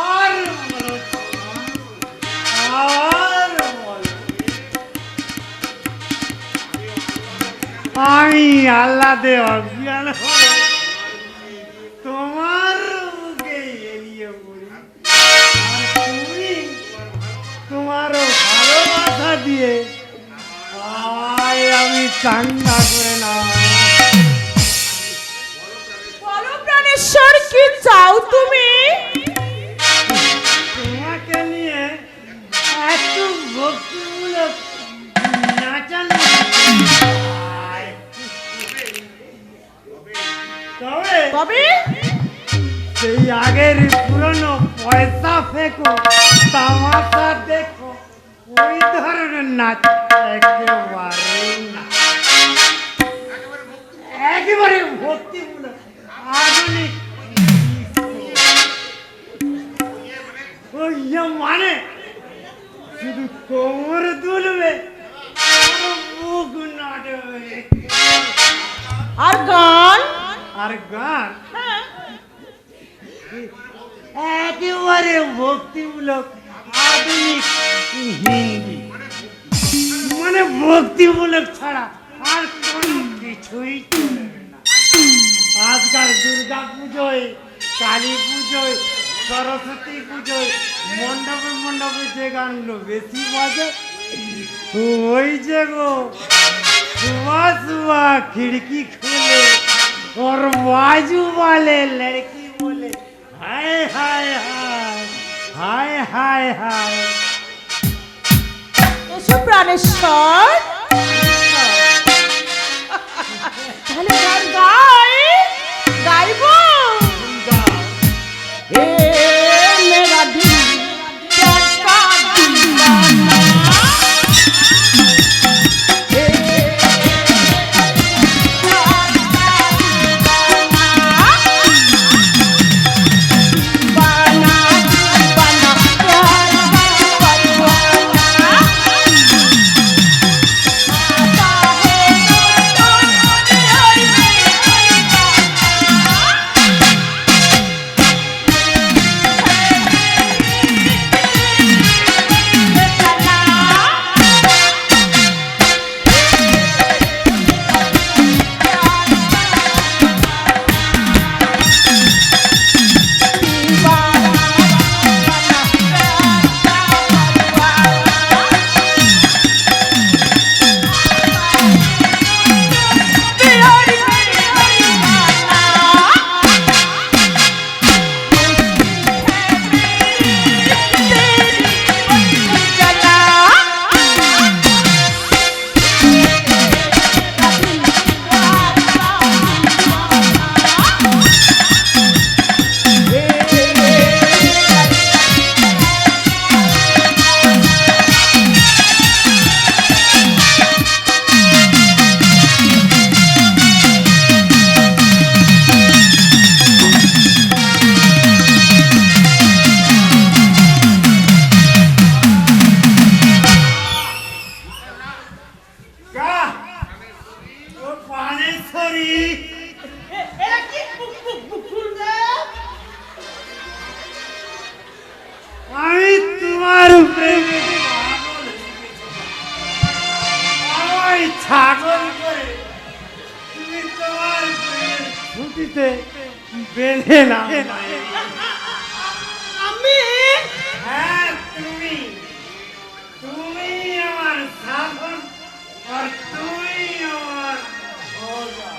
আর আর আমি আল্লাদে অজ্ঞান হয়ে তোমার বুকে এড়িয়ে পড়ি, আর তুমি তোমারও ভালোবাসা দিয়ে আমি চাঙ্গা করে না। বলো প্রাণেশ্বর, কি চাও তুমি? তোমাকে নিয়ে এত ভক্তিমূলক নাচানো, তবে সেই আগের পুরনো পয়সা ফেঁকো, তামাশা দেখো, ওই ধরনের নাচ একেবারে না, একেবারে ভক্তিমূলক আধুনিক। ওই মানে শুধু কোমর দুলবে, বুক নাড়বে, আর গান? আর গান একেবারে ভক্তিমূলক আধুনিক হিন্দি, মানে ভক্তিমূলক ছাড়া আর কোনো কিছুই চলবে না। আজকাল দুর্গা পুজোয়, কালী পুজোয়, সরস্বতী পুজোয় মণ্ডপে মণ্ডপে যে গানগুলো বেশি বাজে, ওই যে গো सुबह सुबह खिड़की खोले और बाजू वाले लड़की बोले हाय हाय हाय हाय हाय हाय। এসো প্রাণেশ্বর, তাহলে গান গাইবো। এ মেরা দিল का दीवाना, আমি তোমার প্রেমে পাগল, আমায় ছাগল করে তুমি তোমার প্রেমের ছুটিতে বেঁধে না। আমি? হ্যাঁ তুমি, তুমি আমার ছাগল আর তুমি আমার ভোলা,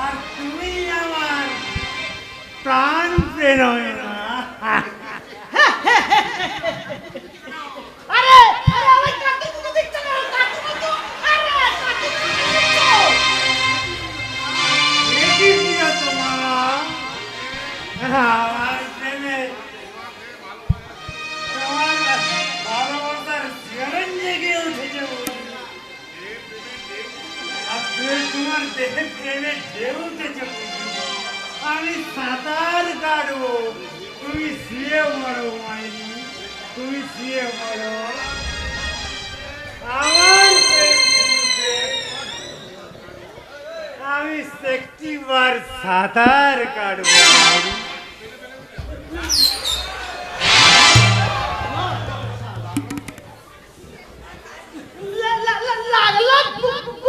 আর তুমি আমার প্রাণ প্রেরণা। আরে আরে ওই কাকে তুমি দেখছো না? কাকে তো আরে কাকে তুমি দেখছো? এটি প্রিয় তোমার আমার প্রেমে তোমার ভালোবাসার জীবন জেগে উঠেছে। তোমার দেহে প্রেমে ঢেউ উঠেছে। আমি সাঁতার কাটবো, তুমি শুয়ে পড়ো মাইনি, তুমি শুয়ে পড়ো। আমার প্রেমে আমি সেক্টিবার সাঁতার কাটবো। লাগলো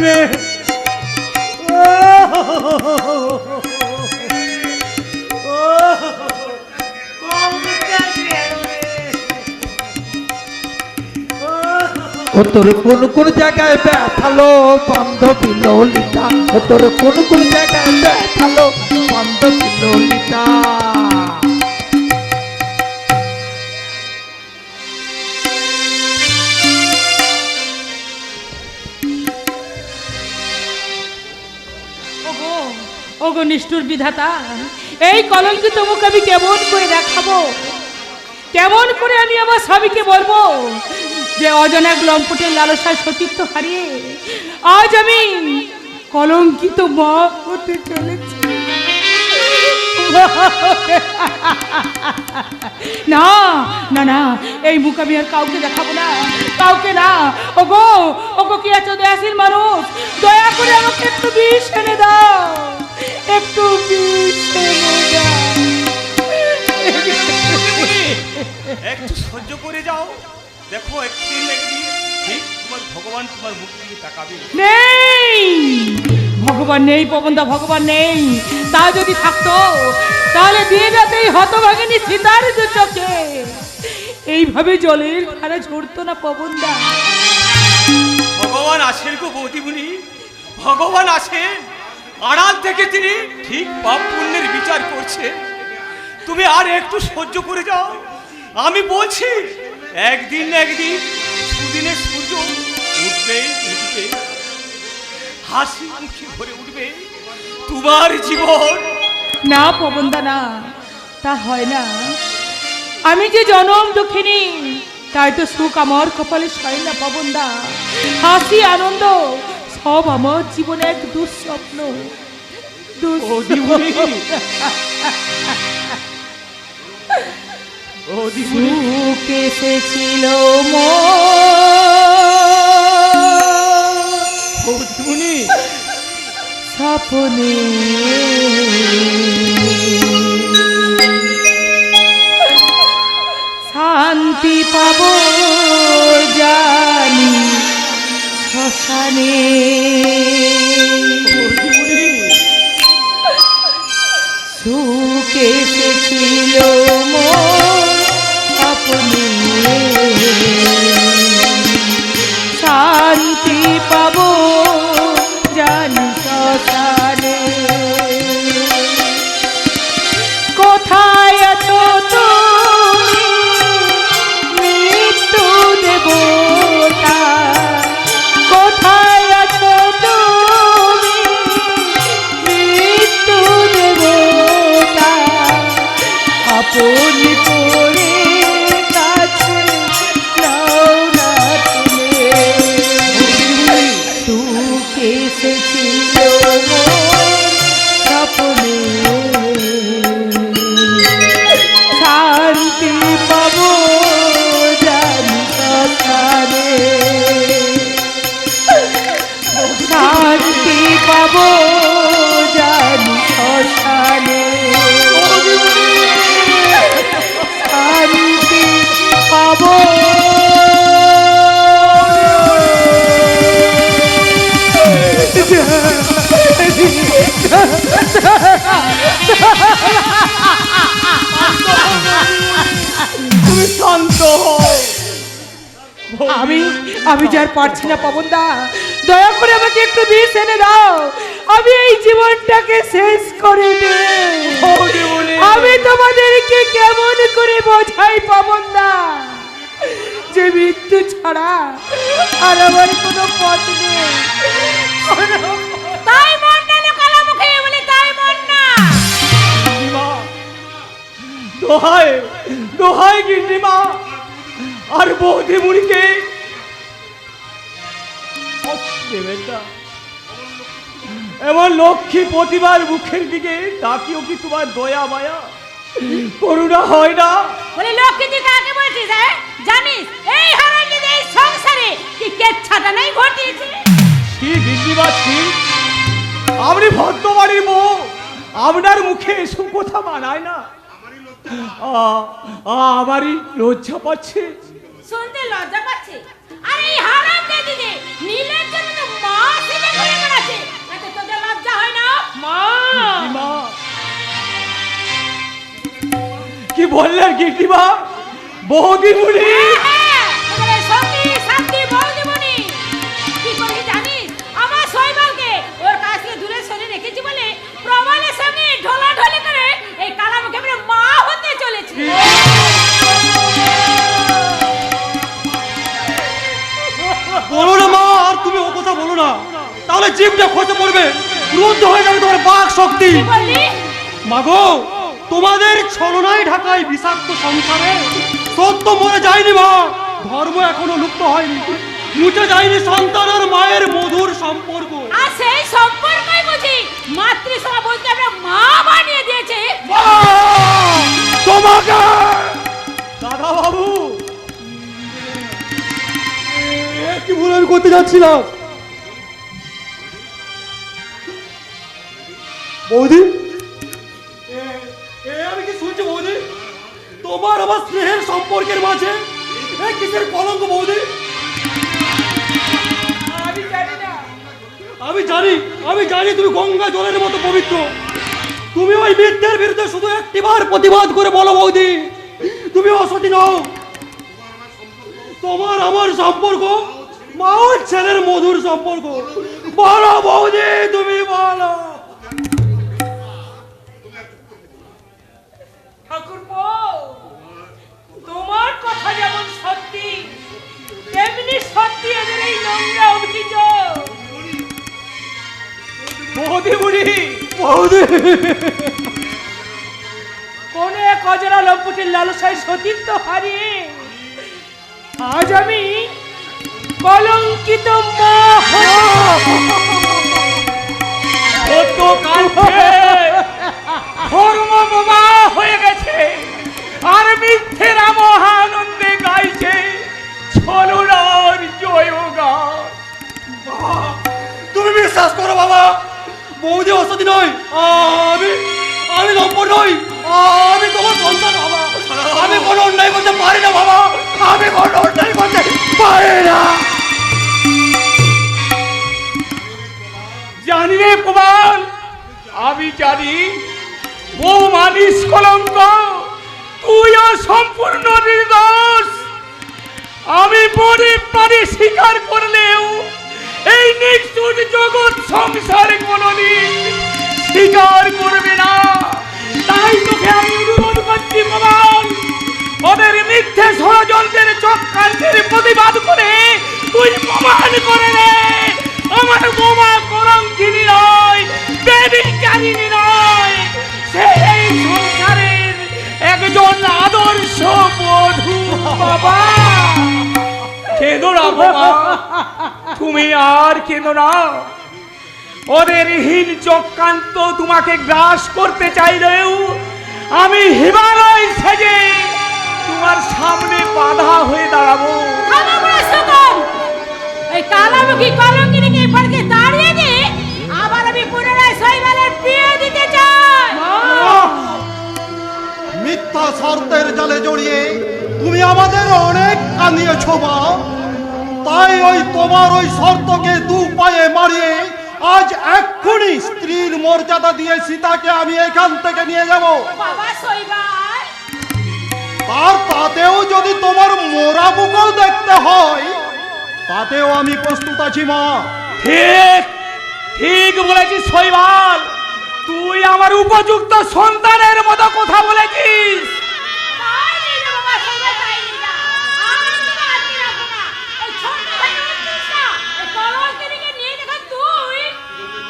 রে ও তোর কোন কোন জায়গায় ব্যথালো বান্ধবী ললিতা, ও তোর কোন কোন জায়গায় ব্যথালো বান্ধবী ললিতা। ওগো ওগো নিষ্ঠুর বিধাতা, এই কলঙ্কিত মুখ আমি কেমন করে দেখাবো? কেমন করে আমি আমার স্বামীকে বলবো যে অজানা এক লম্পটের লালসায় সতীত্ব হারিয়ে আজ আমি কলঙ্কিত মা হতে চলেছি? না না না, এই মুখ আমি আর কাউকে দেখাবো না, কাউকে না। ওগো ওগো কি আছো দয়াশীল মানুষ, দয়া করে আমাকে একটু বিষ এনে দাও, একটু বিষ এনে দাও। একটু সহ্য করে যাও, দেখো একদিন একদিন ঠিক তোমার ভগবান তোমার মুখ দিকে তাকাবে। নেই ভগবান নেই পবনদা, ভগবান নেই। তা যদি থাকতো তাহলে দিন রাতেই হতভাগিনী সীতার দু চোখে এইভাবে জলের ধারা ঝরতো না পবনদা। ভগবান আসেন গো বৌদিমণি, ভগবান আসেন, আড়াল থেকে তিনি ঠিক পাপ পুণ্যের বিচার করছে। তুমি আর একটু সহ্য করে যাও, আমি বলছি একদিন না একদিন সুদিনের সূর্য উঠবে উঠবে, হাসি মুখে ভরে উঠবে তোমার জীবন। না পবনদা না, তা হয় না। আমি যে জনম দুঃখিনী, তাই তো সুখ আমার কপালে সয় না পবনদা। হাসি আনন্দ সব আমার জীবনে এক দুঃস্বপ্ন। সুখ এসেছিল স্বপ্নে, শান্তি পাব জানি শ্মশানে। সুখ এসেছিল স্বপ্নে, শান্তি পাব জানি শ্মশানে। কোথায় আছো তুমি মৃত্যু দেবতা, কোথায় আছো তুমি মৃত্যু দেবতা, আপন করে কাছে নাও না তুলে। সুখ এসেছিল স্বপ্নে, শান্তি পাব জানি শ্মশানে, শান্তি পাব জানি শ্মশানে, শান্তি পাব। তুমি শান্ত হও। আমি যার পারছি না পবনদা, দয়া করে আমাকে একটু বিষ এনে দাও, আমি এই জীবনটাকে শেষ করে দেব। আমি তোমাদেরকে কেমন করে বোঝাই পবনদা যে মৃত্যু ছাড়া আর আমার কোনো পথ নেই। তাই মন না লোকালা মুখে বলে তাই মন না। দোহাই দোহাই গিন্নিমা আর বৌদি মুড়িকে দেবেন না। এমন লক্ষ্মী প্রতিবার মুখের দিকে তাকিও কি তোমার দয়া মায়া করুণা হয় না? বলে লক্ষ্মী তুই কাকে বলছিস? জানিস এই হারানির এই সংসারে কি কেচ্ছাটা নেই ঘটিয়েছে? কি গিন্নিমা ঠিক, আপনি ভদ্রবাড়ির বউ, আপনার মুখে এসব কথা মানায় না। আমারই লজ্জা পাচ্ছে। শুনতে লজ্জা পাচ্ছে? আর এই হারাম দিদি নীলের জন্য তো মা সেজে ঘুরে বেড়াচ্ছে। এতে তোদের লজ্জা হয় না? মা কি বললেন গিন্নিমা? বৌদিমণি? হ্যাঁ, তোদের সঙ্গী শান্তি বৌদিমণি। কি করেছি জানিস? আমার শৈবালকে ওর কাছ থেকে দূরে সরে রেখেছি বলে প্রবলের সঙ্গে ঢোলাঢলি করে এই কালামুখে আমরা মা হতে চলেছি। বলো না মা, আর তুমি ও কথা বলো না, তাহলে জীবটা খসে পড়বে, রুদ্ধ হয়ে যাবে তোমার বাক শক্তি। কি বললি? মাগো, তোমাদের ছলনায় ঢাকায় বিষাক্ত সংসারে সত্য মরে যায়নি মা, ধর্ম এখনো লুপ্ত হয়নি, মুছে যায়নি সন্তান আর মায়ের মধুর সম্পর্ক। আর সেই সম্পর্কই বুঝি মাতৃসভা বলতে আমরা মা বানিয়ে দিয়েছে। তোমাকে দাদা বাবু, কি ভুল আমি করতে যাচ্ছিলাম? বৌদি, আমি কি শুনছি বৌদি, তোমার আমার স্নেহের সম্পর্কের মাঝে কিসের কলঙ্ক বৌদি? আমি জানি তুমি গঙ্গা জলের মতো পবিত্র। তুমি ওই মিথ্যের বিরুদ্ধে শুধু একটিবার প্রতিবাদ করে বলো বৌদি, তুমি অসতী নও। তোমার আমার সম্পর্ক মা ও ছেলের মধুর সম্পর্ক। বলো বৌদি, তুমি বলো। ঠাকুরপো, তোমার কথা যেমন সত্যি তেমনি সত্যি এদের এই নোংরা অভিযোগ। বৌদিমণি, বৌদি, কোন এক অজানা লম্পটের লালসায় সতীত্ব হারিয়ে আজ আমি কলঙ্কিত মা সত্য কাণ্ঠে ধর্ম বোমা হয়ে গেছে, আর মিথ্যের মহানন্দে গাইছে ছলনার জয়গান। তুমি বিশ্বাস করো বাবা, বৌদি অসতী নয়, আমি লম্পট নই, আমি তোমার সন্তান বাবা। আমি কোনো অন্যায় করতে পারি না বাবা, আমি কোনো অন্যায় করতে পারি না। জানি রে প্রমাণ, আমি জানি বউ মানিস কলঙ্ক, তুইও সম্পূর্ণ নির্দোষ। আমি মনে প্রাণে স্বীকার করলেও এই নিষ্ঠুর জগৎ সংসার কোনদিন স্বীকার করবে না। তাই তোকে আমি অনুরোধ করছি প্রমাণ, ওদের মিথ্যে ষড়যন্ত্রের চক্রান্তের প্রতিবাদ করে তুই প্রমাণ করে নে আমার বোমা কলঙ্কিনী নয়, বেবিচারিণী নয়, সে এই সংসারের একজন আদর্শ বধূ। বাবা কেঁদো না বাবা, তুমি আর কেঁদো না। ওদের হীন চক্রান্ত তোমাকে গ্রাস করতে চাইলেও আমি হিমালয় সেজে তোমার সামনে বাধা হয়ে দাঁড়াবো। এই কালামুখী কলঙ্কিনীকে পড়কে দাঁড়িয়ে দিয়ে আবার আমি পুনরায় শৈবালের বিয়ে দিতে চাই। মিথ্যা শর্তের জালে জড়িয়ে তুমি আমাদের অনেক কাঁদিয়েছ মা, তাই ওই তোমার ওই শর্তকে দু পায়ে মারিয়ে আজ এক্ষুনি স্ত্রীর মর্যাদা দিয়ে সীতাকে আমি এখান থেকে নিয়ে যাব। বাবা শৈবাল, আর তাতেও যদি তোমার মোরা মুখও দেখতে হয় তাতেও আমি প্রস্তুত আছি মা। ঠিক ঠিক বলেছিস শৈবাল, তুই আমার উপযুক্ত সন্তানের মতো কথা বলেছিস। তাই নিয়ে যা বাবা শৈবাল, তাই নিয়ে যা। আর আমি তোকে আটকে রাখবো না। এই ছোট্ট ভাই বলছিস না, এই কলঙ্কিনীকে নিয়ে যখন তুই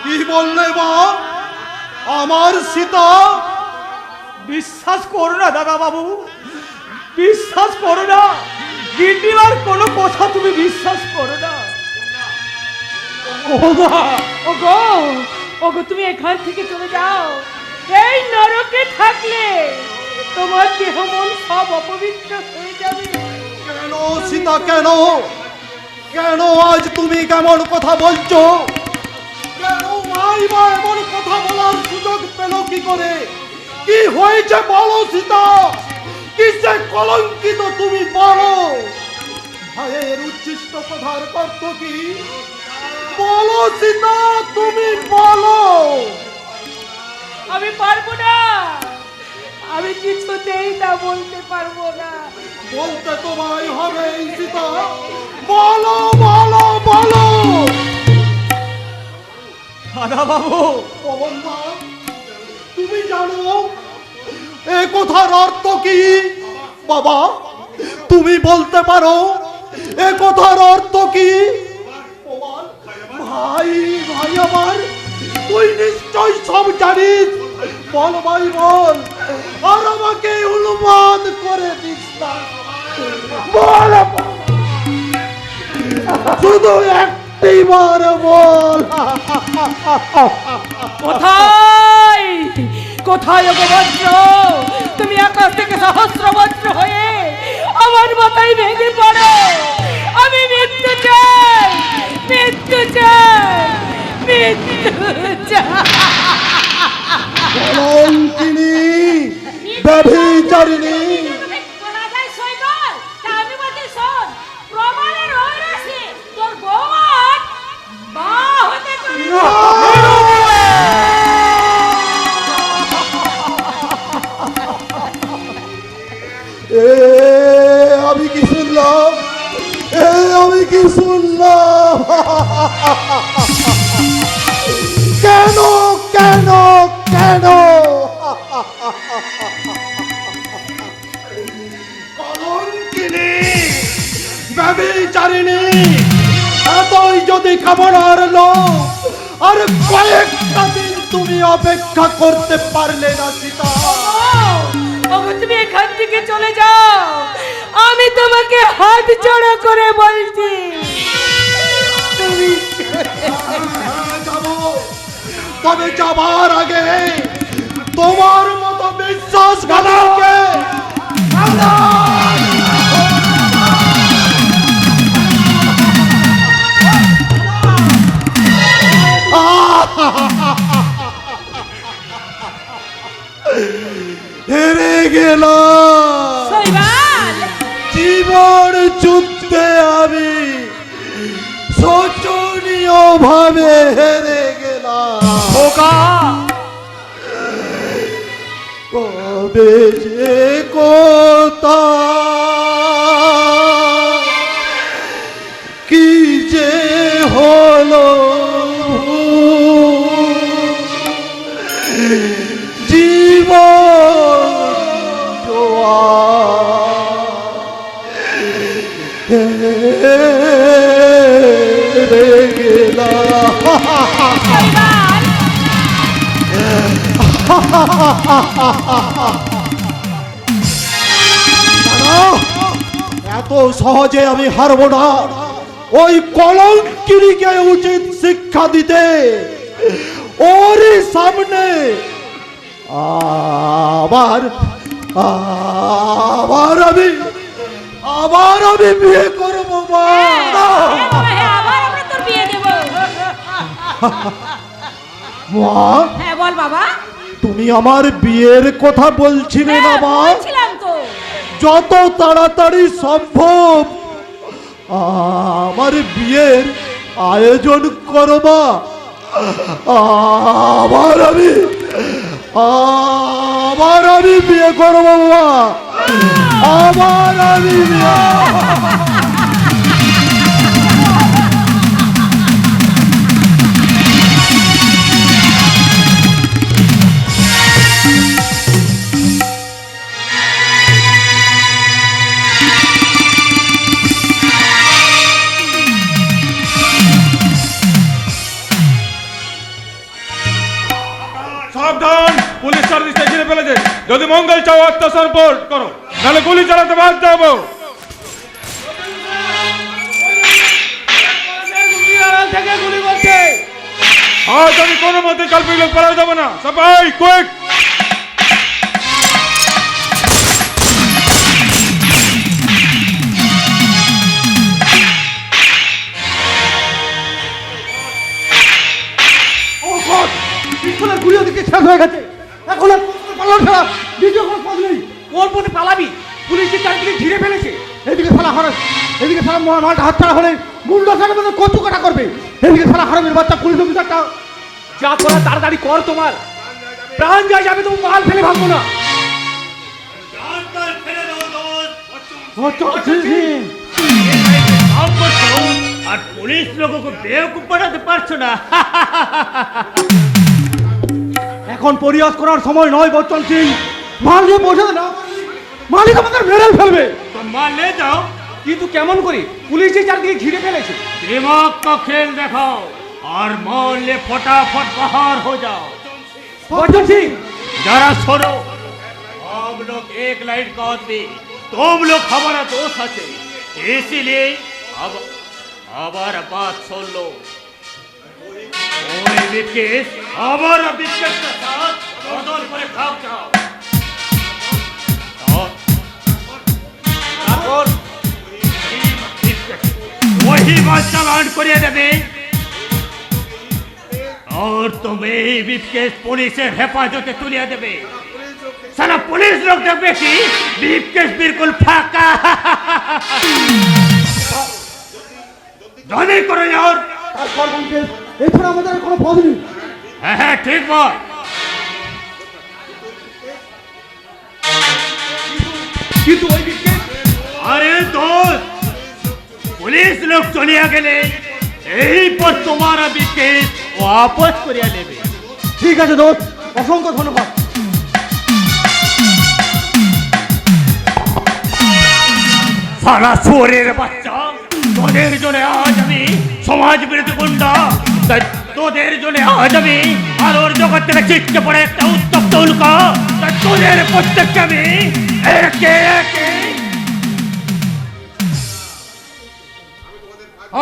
কি বললে মা? আমার সীতা? বিশ্বাস করো না দাদা বাবু, বিশ্বাস করো না, গিন্নিমার কোনো কথা তুমি বিশ্বাস করো না। ওগো তুমি এখান থেকে চলে যাও। এই নরকে থাকলে তোমার দেহ মন সব অপবিত্র হয়ে যাবে। কেন সীতা, কেন কেন আজ তুমি কেমন কথা বলছো? কেন মাই মা এমন কথা বলার সুযোগ পেল কি করে? কি হয়েছে বলো সীতা, কিসে কলঙ্কিত তুমি বলো? ভাইয়ের উচ্ছিষ্ট কথার অর্থ কি? বলো সীতা, তুমি বলো। আমি পারবো না, আমি কিছুতেই তা বলতে পারবো না। বলতে তোমায় হবে সীতা, বলো বলো বলো। দাদা বাবু, পবন মা, তুমি জানো এ কথার অর্থ কি? বাবা, তুমি বলতে পারো এ কথার অর্থ কি? পবন, ভাই ভাই আমার, তুই নিশ্চয় সব জানিস। বল ভাই বল, আর আমাকে উন্মাদ করে দিস না। বল, শুধু একটি বার বল। কোথায় কোথায় গো বজ্র? তুমি আকাশ থেকে সহস্র বজ্র হয়ে আমার মাথায় ভেঙে পড়ো। আমি মৃত্যু চাই, মৃত্যু চাই, মৃত্যু চাই। কলঙ্কিনী, ব্যভিচারিণী, এ আমি কি শুনলাম? এ আমি কি শুনলাম? কেন কেন কেন? কলঙ্কিনী, ব্যভিচারিণী, এতই যদি কামনার লোক, আর কয়েকটা দিন তুমি অপেক্ষা করতে পারলে না সীতা? তুমি এখান থেকে চলে যাও, আমি তোমাকে হাত জোড়া করে বলছি। যাবো, তবে যাবার আগে তোমার মতো বিশ্বাসঘাতককে হেরে গেলাম। জীবন যুদ্ধে আমি শোচনীয় ভাবে হেরে গেলাম। কবে যে কোথা কি যে হলো, জীবন হেরে গেলাম। এত সহজে আমি হারবো না। ওই কলঙ্কিনীকে উচিত শিক্ষা দিতে। ওরই সামনে আবার আবার আমি বিয়ে করবো। মা, হ্যাঁ বল বাবা। তুমি আমার বিয়ের কথা বলছিলে না মা? বলছিলাম তো। যত তাড়াতাড়ি সম্ভব আমার বিয়ের আয়োজন করবা। আবার আমি বিয়ে করবো বাবা। আবার আমি বিয়ে। সাবধান, পুলিশ চারদিকে ঘিরে ফেলেছে। যদি মঙ্গল চাও আত্মসমর্পণ করো, নাহলে গুলি চালাতে বাধ্য হবো। আজ আমি কোনো মতে কাল্পনিক লোক পালা যাবো না। সবাই কুইক। পিস্তলের গুলি ওদিকে শেষ হয়ে গেছে। এখন আর পালানো ছাড়া দ্বিতীয় কোনো পথ নেই। ওর পথে পালাবি, পুলিশের চারদিকে ঘিরে ফেলেছে। এদিকে শালা হারাম, এদিকে শালা মালটা হাতছাড়া হলে মুন্ডা সাথে মতো কচু কাটা করবে, এদিকে শালা হারামের বাচ্চা পুলিশ অফিসারটা যা করা তাড়াতাড়ি কর, তোমার প্রাণ যায় যাবে, তুমি মাল ফেলে ভাববো না। আর পুলিশ লোগों को बेवकूफ बनाते পারছো না। এখন পরিহাস করার সময় নয় বচ্চন সিং, মাল নিয়ে পৌঁছাতে না পারলে মালিক আমাদের মেরে ফেলবে। तो माल ले जाओ, কিন্তু কেমন করে, পুলিশ যে চারদিকে ঘিরে ফেলেছে। दिमाग का खेल दिखाओ और माल ले फटाफट बाहर हो जाओ। বচ্চন সিং जरा सुनो, हम लोग एक लाइन का आदमी, तुम लोग हमारा दोस्त আছে, इसीलिए अब हमारा बात सुन लो। ओए विकेश, हमारा विकेश के साथ बदल पर भाग जाओ। और वही बात चालान करिए देवे और तुम्हें विकेश पुलिस हेफाजते तुलिया देवे। साला पुलिस लोग देखবে কি विकेश बिल्कुल फाका। जल्दी करो यार। তারপর বলছে এছাড়া আমাদের আর কোনো পথ নেই। হ্যাঁ ঠিক বল। কিন্তু ওই বিকেশ अरे दोस्त, पुलिस लोग चलिया গেলে এই পর তোমারা বিকেশ वापस করিয়া নেবে। ঠিক আছে দোস্ত, অসংখ্য ধন্যবাদ। সালা চোরের বাচ্চা, তোদের জন্য আজ আমি সমাজ বিরোধী গুন্ডা, তাই তোদের জন্য আজ আমি আলোর জগৎ থেকে ছিটকে পড়ে একটা উত্তপ্ত উল্কা, তাই তোদের প্রত্যেককে আমি একে একে।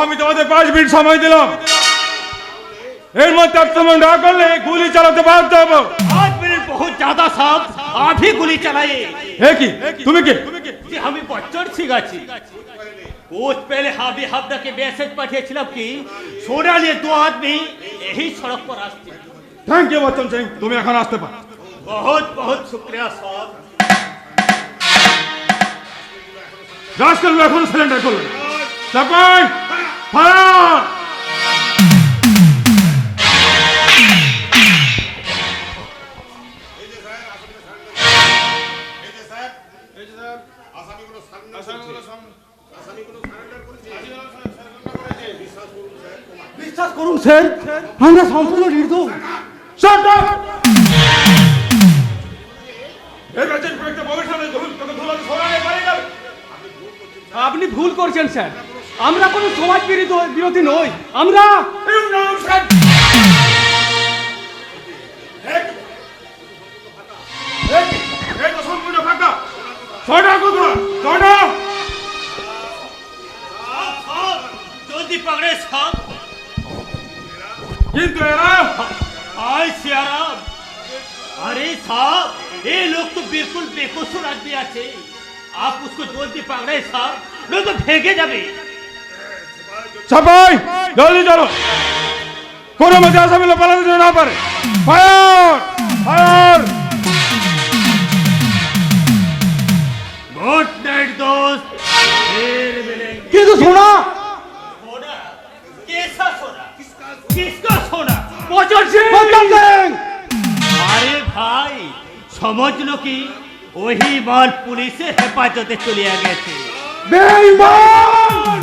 আমি তোমাদের 5 মিনিট সময় দিলাম, এর মধ্যে আক্রমণ না করলে গুলি চালাতে বাধ্য হবো। 5 মিনিট बहुत ज्यादा साहब, आप ही गुली चलाइए। এ কি, তুমি কে? যে আমি বচ্চন সিং আছি। कुछ पहले हाबी हाबदा के मैसेज পাঠিয়েছিলাম কি সোনা নিয়ে 2 आदमी यही सड़क पर আসছে। থ্যাংক ইউ বচ্চন সিং, তুমি এখন আসতে পারো। बहुत बहुत शुक्रिया साहब। রাস্কেল এখন সিলিন্ডার করলেন। সাপাই ফায়ার। বিশ্বাস করুন স্যার, আমরা সম্পূর্ণ নির্দোষ। Shut up. এর কাছে একটা ভবিষ্যতে তোকে ধুলাতে সরাতে পারি না। আপনি ভুল করছেন স্যার, আমরা কোনো সমাজ বিরোধী নই, আমরা সম্পূর্ণ ফাঁকা। ছটা কোথায়? ছটা। जल्दी पकड़े साहब। কিন্তু এরা हाय सियाराम। अरे साहब, ये लोग तो बिल्कुल बेकसूर आदमी আছে। आप उसको जल्दी पकड़े साहब, नहीं तो फेंके যাবে। ছাপাই জলদি চলো, কোনো মতে আসামিরা পালাতে যেন না পারে। Fire fire. गुड नाइट दोस्त, फिर मिलेंगे। কিন্তু শোনা, सोना कैसा सोना? किसका सोना? बच्चन सिंह। বচ্চন সিং अरे भाई समझ लो कि वही माल पुलिस हेफाजते चलिया गए थे। বেঈমান।